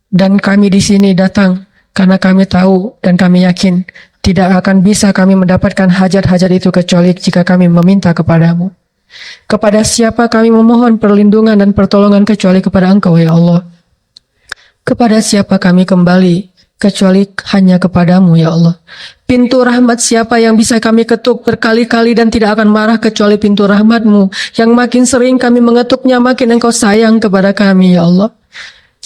dan kami di sini datang karena kami tahu dan kami yakin tidak akan bisa kami mendapatkan hajat-hajat itu kecuali jika kami meminta kepadamu. Kepada siapa kami memohon perlindungan dan pertolongan kecuali kepada Engkau, ya Allah. Kepada siapa kami kembali kecuali hanya kepadamu, ya Allah. Pintu rahmat siapa yang bisa kami ketuk berkali-kali dan tidak akan marah kecuali pintu rahmat-Mu, yang makin sering kami mengetuknya makin Engkau sayang kepada kami, ya Allah.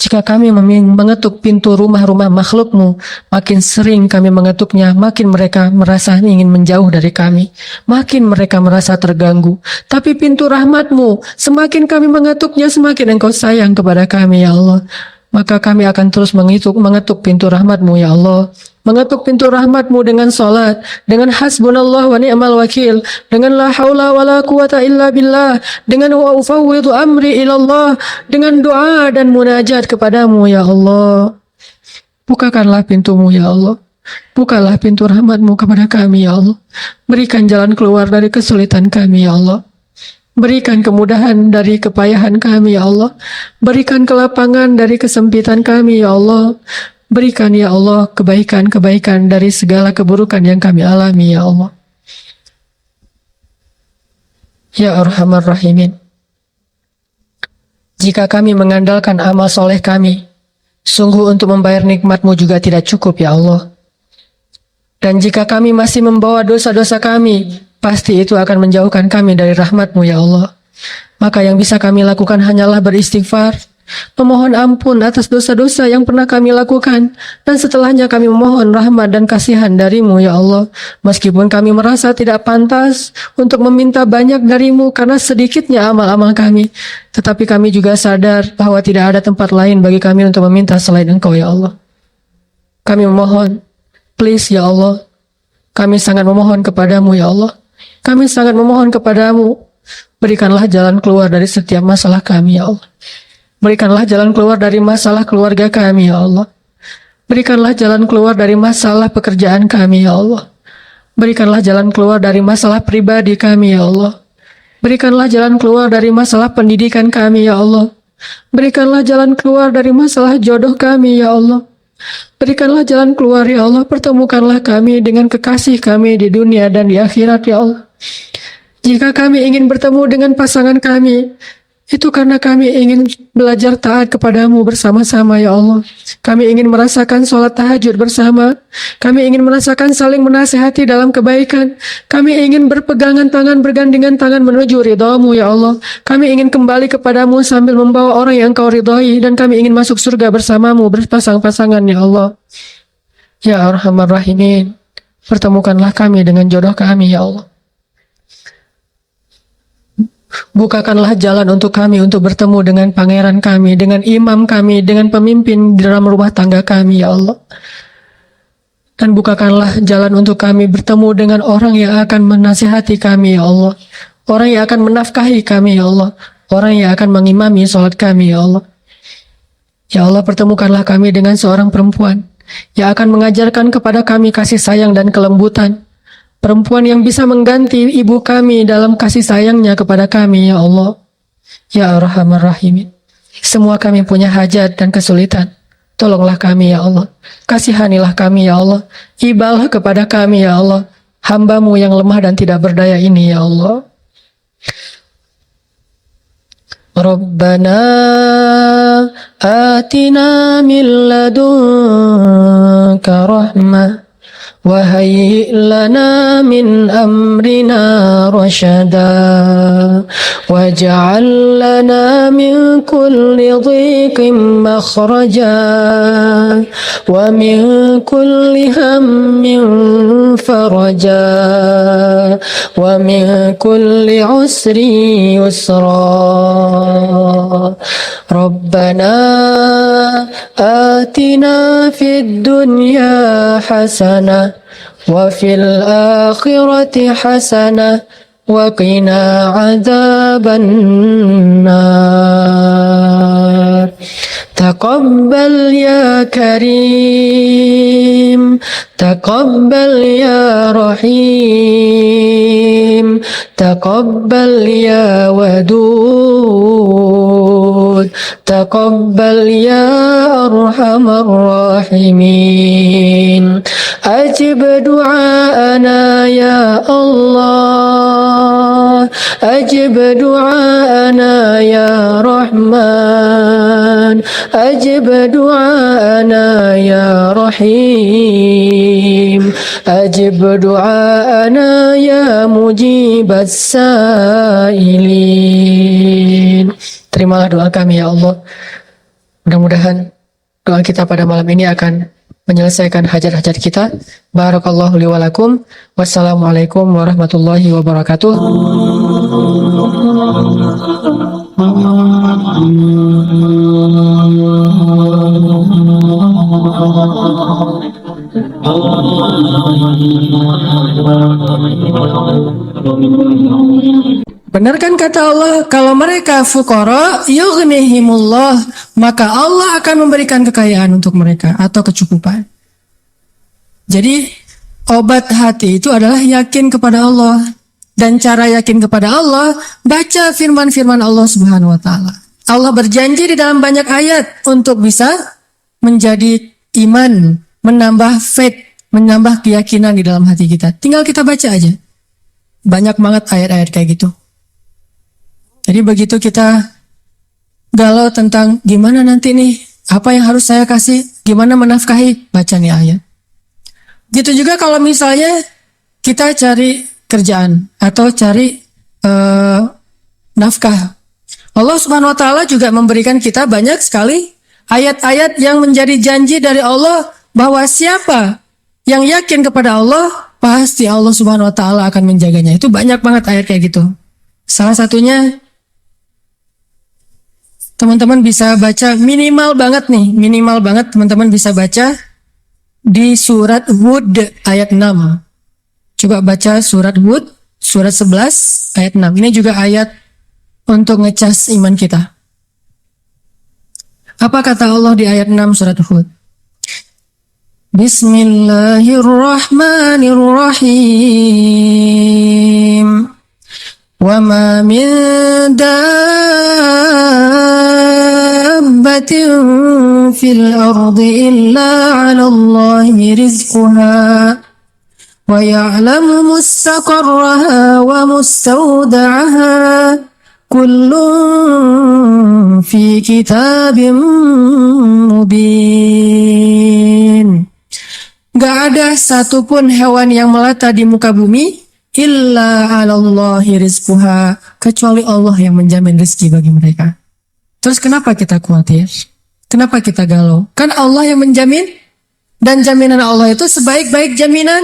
Jika kami mengetuk pintu rumah-rumah makhluk-Mu, makin sering kami mengetuknya, makin mereka merasa ingin menjauh dari kami. Makin mereka merasa terganggu. Tapi pintu rahmat-Mu, semakin kami mengetuknya, semakin Engkau sayang kepada kami, ya Allah. Maka kami akan terus mengetuk pintu rahmat-Mu, ya Allah. Mengetuk pintu rahmat-Mu dengan salat, dengan hasbunallah wa ni'mal wakil, dengan la haula wa la quwata illa billah, dengan wa ufawwidu amri ilallah, dengan doa dan munajat kepadamu, ya Allah. Bukakanlah pintu-Mu, ya Allah. Bukalah pintu rahmat-Mu kepada kami, ya Allah. Berikan jalan keluar dari kesulitan kami, ya Allah. Berikan kemudahan dari kepayahan kami, ya Allah. Berikan kelapangan dari kesempitan kami, ya Allah. Berikan, ya Allah, kebaikan-kebaikan dari segala keburukan yang kami alami, ya Allah. Ya Arhamar Rahimin. Jika kami mengandalkan amal soleh kami, sungguh untuk membayar nikmat-Mu juga tidak cukup, ya Allah. Dan jika kami masih membawa dosa-dosa kami, pasti itu akan menjauhkan kami dari rahmat-Mu, ya Allah. Maka yang bisa kami lakukan hanyalah beristighfar, memohon ampun atas dosa-dosa yang pernah kami lakukan, dan setelahnya kami memohon rahmat dan kasihan dari-Mu, ya Allah. Meskipun kami merasa tidak pantas untuk meminta banyak dari-Mu karena sedikitnya amal-amal kami, tetapi kami juga sadar bahwa tidak ada tempat lain bagi kami untuk meminta selain Engkau, ya Allah. Kami memohon, please, ya Allah. Kami sangat memohon kepadamu, ya Allah. Kami sangat memohon kepadamu, berikanlah jalan keluar dari setiap masalah kami, ya Allah. Berikanlah jalan keluar dari masalah keluarga kami, ya Allah. Berikanlah jalan keluar dari masalah pekerjaan kami, ya Allah. Berikanlah jalan keluar dari masalah pribadi kami, ya Allah. Berikanlah jalan keluar dari masalah pendidikan kami, ya Allah. Berikanlah jalan keluar dari masalah jodoh kami, ya Allah. Berikanlah jalan keluar, ya Allah. Pertemukanlah kami dengan kekasih kami di dunia dan di akhirat, ya Allah. Jika kami ingin bertemu dengan pasangan kami, itu karena kami ingin belajar taat kepadamu bersama-sama, ya Allah. Kami ingin merasakan sholat tahajud bersama. Kami ingin merasakan saling menasihati dalam kebaikan. Kami ingin berpegangan tangan, bergandengan tangan menuju ridhamu, ya Allah. Kami ingin kembali kepadamu sambil membawa orang yang Engkau ridhai, dan kami ingin masuk surga bersamamu berpasang-pasangan, ya Allah. Ya Arhamar Rahimin, pertemukanlah kami dengan jodoh kami, ya Allah. Bukakanlah jalan untuk kami untuk bertemu dengan pangeran kami, dengan imam kami, dengan pemimpin di dalam rumah tangga kami, ya Allah. Dan bukakanlah jalan untuk kami bertemu dengan orang yang akan menasihati kami, ya Allah. Orang yang akan menafkahi kami, ya Allah. Orang yang akan mengimami sholat kami, ya Allah. Ya Allah, pertemukanlah kami dengan seorang perempuan yang akan mengajarkan kepada kami kasih sayang dan kelembutan. Perempuan yang bisa mengganti ibu kami dalam kasih sayangnya kepada kami, ya Allah. Ya Arhamar Rahimin. Semua kami punya hajat dan kesulitan. Tolonglah kami, ya Allah. Kasihanilah kami, ya Allah. Ibalah kepada kami, ya Allah. Hamba-Mu yang lemah dan tidak berdaya ini, ya Allah. Rabbana atina min ladunka rahmah وهيئ لنا من أمرنا رشدا واجعل لنا من كل ضيق مخرجا ومن كل هم فرجا ومن كل عسر يسرا ربنا آتنا في الدنيا حسنة وفي الآخرة حسنة وقنا عذاب النار. تقبل يا كريم تقبل يا رحيم تقبل يا ودود تقبل يا أرحم الراحمين أجب دعاءنا يا الله أجب دعاءنا يا رحمن أجب دعاءنا يا رحيم أجب دعاءنا يا مجيب السائلين. Terimalah doa kami ya Allah. Mudah-mudahan doa kita pada malam ini akan menyelesaikan hajat-hajat kita. Barakallahu li wa lakum. Wassalamualaikum warahmatullahi wabarakatuh. Benar kan kata Allah, kalau mereka fuqara yughnihimullah, maka Allah akan memberikan kekayaan untuk mereka atau kecukupan. Jadi obat hati itu adalah yakin kepada Allah. Dan cara yakin kepada Allah, baca firman-firman Allah Subhanahu wa taala. Allah berjanji di dalam banyak ayat untuk bisa menjadi iman, menambah faith, menambah keyakinan di dalam hati kita. Tinggal kita baca aja. Banyak banget ayat-ayat kayak gitu. Jadi begitu kita galau tentang gimana nanti nih, apa yang harus saya kasih, gimana menafkahi, baca nih ayat. Gitu juga kalau misalnya kita cari kerjaan atau cari nafkah. Allah Subhanahu wa taala juga memberikan kita banyak sekali ayat-ayat yang menjadi janji dari Allah bahwa siapa yang yakin kepada Allah, pasti Allah Subhanahu wa taala akan menjaganya. Itu banyak banget ayat kayak gitu. Salah satunya teman-teman bisa baca minimal banget teman-teman bisa baca di surat Hud ayat 6. Coba baca surat Hud, surat 11 ayat 6. Ini juga ayat untuk ngecas iman kita. Apa kata Allah di ayat 6 surat Hud? Bismillahirrahmanirrahim. Wa ma min dabbatin fil ardi illa 'ala Allahi rizquha wa ya'lamu mustaqarraha wa mustawda'aha kullun fi kitabim mubin. Gak ada satupun hewan yang melata di muka bumi illa 'alallahi rizquha, kecuali Allah yang menjamin rezeki bagi mereka. Terus kenapa kita khawatir? Kenapa kita galau? Kan Allah yang menjamin, dan jaminan Allah itu sebaik-baik jaminan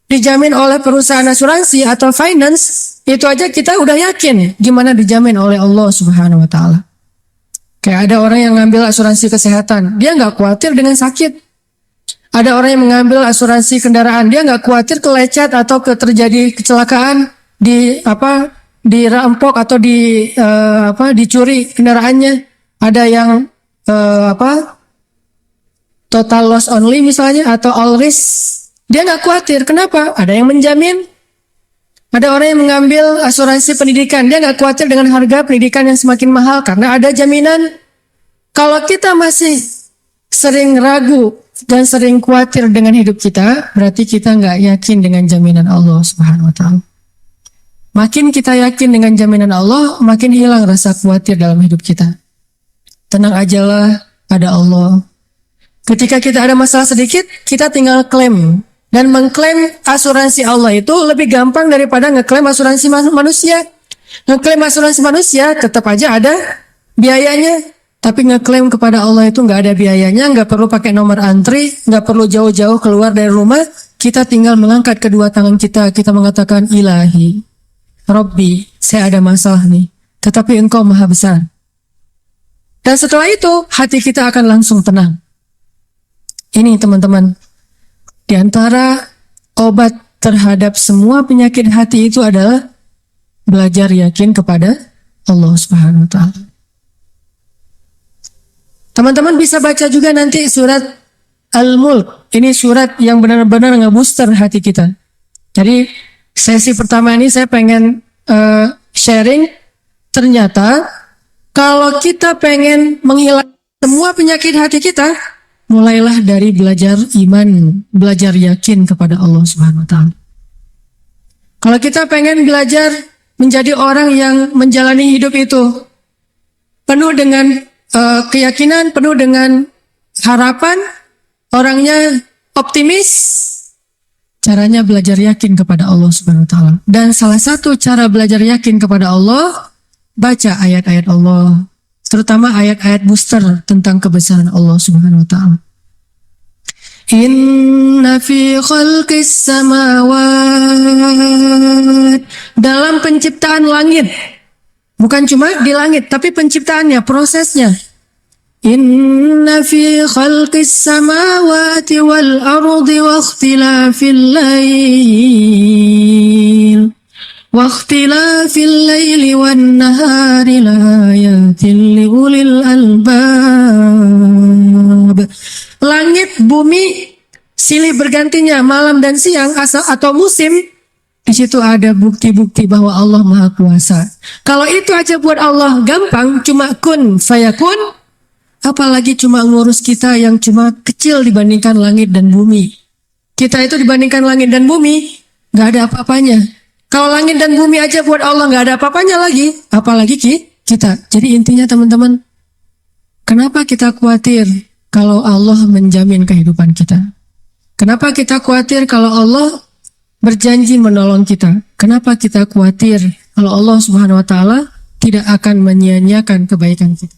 dijamin oleh perusahaan asuransi atau finance. Itu aja kita udah yakin gimana dijamin oleh Allah Subhanahu wa taala. Kayak ada orang yang ngambil asuransi kesehatan, dia nggak khawatir dengan sakit. Ada orang yang mengambil asuransi kendaraan, dia nggak khawatir kelecet atau terjadi kecelakaan, dirampok atau dicuri kendaraannya. Ada yang total loss only misalnya atau all risk. Dia nggak khawatir. Kenapa? Ada yang menjamin. Ada orang yang mengambil asuransi pendidikan, dia nggak khawatir dengan harga pendidikan yang semakin mahal karena ada jaminan. Kalau kita masih sering ragu dan sering khawatir dengan hidup kita, berarti kita nggak yakin dengan jaminan Allah Subhanahu wa taala. Makin kita yakin dengan jaminan Allah, makin hilang rasa khawatir dalam hidup kita. Tenang ajalah, ada Allah. Ketika kita ada masalah sedikit, kita tinggal klaim. Dan mengklaim asuransi Allah itu lebih gampang daripada ngeklaim asuransi manusia. Ngeklaim asuransi manusia tetap aja ada biayanya. Tapi ngeklaim kepada Allah itu nggak ada biayanya, nggak perlu pakai nomor antri, nggak perlu jauh-jauh keluar dari rumah. Kita tinggal mengangkat kedua tangan kita mengatakan Ilahi, Rabbi, saya ada masalah nih. Tetapi Engkau Maha Besar. Dan setelah itu hati kita akan langsung tenang. Ini teman-teman. Di antara obat terhadap semua penyakit hati itu adalah belajar yakin kepada Allah Subhanahu wa taala. Teman-teman bisa baca juga nanti surat Al-Mulk. Ini surat yang benar-benar nge-booster hati kita. Jadi sesi pertama ini saya pengen sharing. Ternyata kalau kita pengen menghilangkan semua penyakit hati kita, mulailah dari belajar iman, belajar yakin kepada Allah Subhanahu wa taala. Kalau kita pengen belajar menjadi orang yang menjalani hidup itu penuh dengan keyakinan, penuh dengan harapan, orangnya optimis, caranya belajar yakin kepada Allah Subhanahu wa taala. Dan salah satu cara belajar yakin kepada Allah, baca ayat-ayat Allah, terutama ayat-ayat booster tentang kebesaran Allah Subhanahu wa taala. Inna fi khalqis samawat, dalam penciptaan langit, bukan cuma di langit tapi penciptaannya, prosesnya. Inna fi khalqis samawati wal ardi wa ikhtilafil lail wa ikhtilafil laili wan nahari laayatin liulil albab. Langit, bumi, silih bergantinya malam dan siang atau musim, di situ ada bukti-bukti bahwa Allah Maha Kuasa. Kalau itu aja buat Allah gampang, cuma kun fayakun, apalagi cuma ngurus kita yang cuma kecil dibandingkan langit dan bumi. Kita itu dibandingkan langit dan bumi nggak ada apa-apanya. Kalau langit dan bumi aja buat Allah nggak ada apa-apanya lagi, apalagi kita. Jadi intinya teman-teman, kenapa kita khawatir kalau Allah menjamin kehidupan kita? Kenapa kita khawatir kalau Allah berjanji menolong kita? Kenapa kita khawatir kalau Allah Subhanahu wa taala tidak akan menyia-nyiakan kebaikan kita?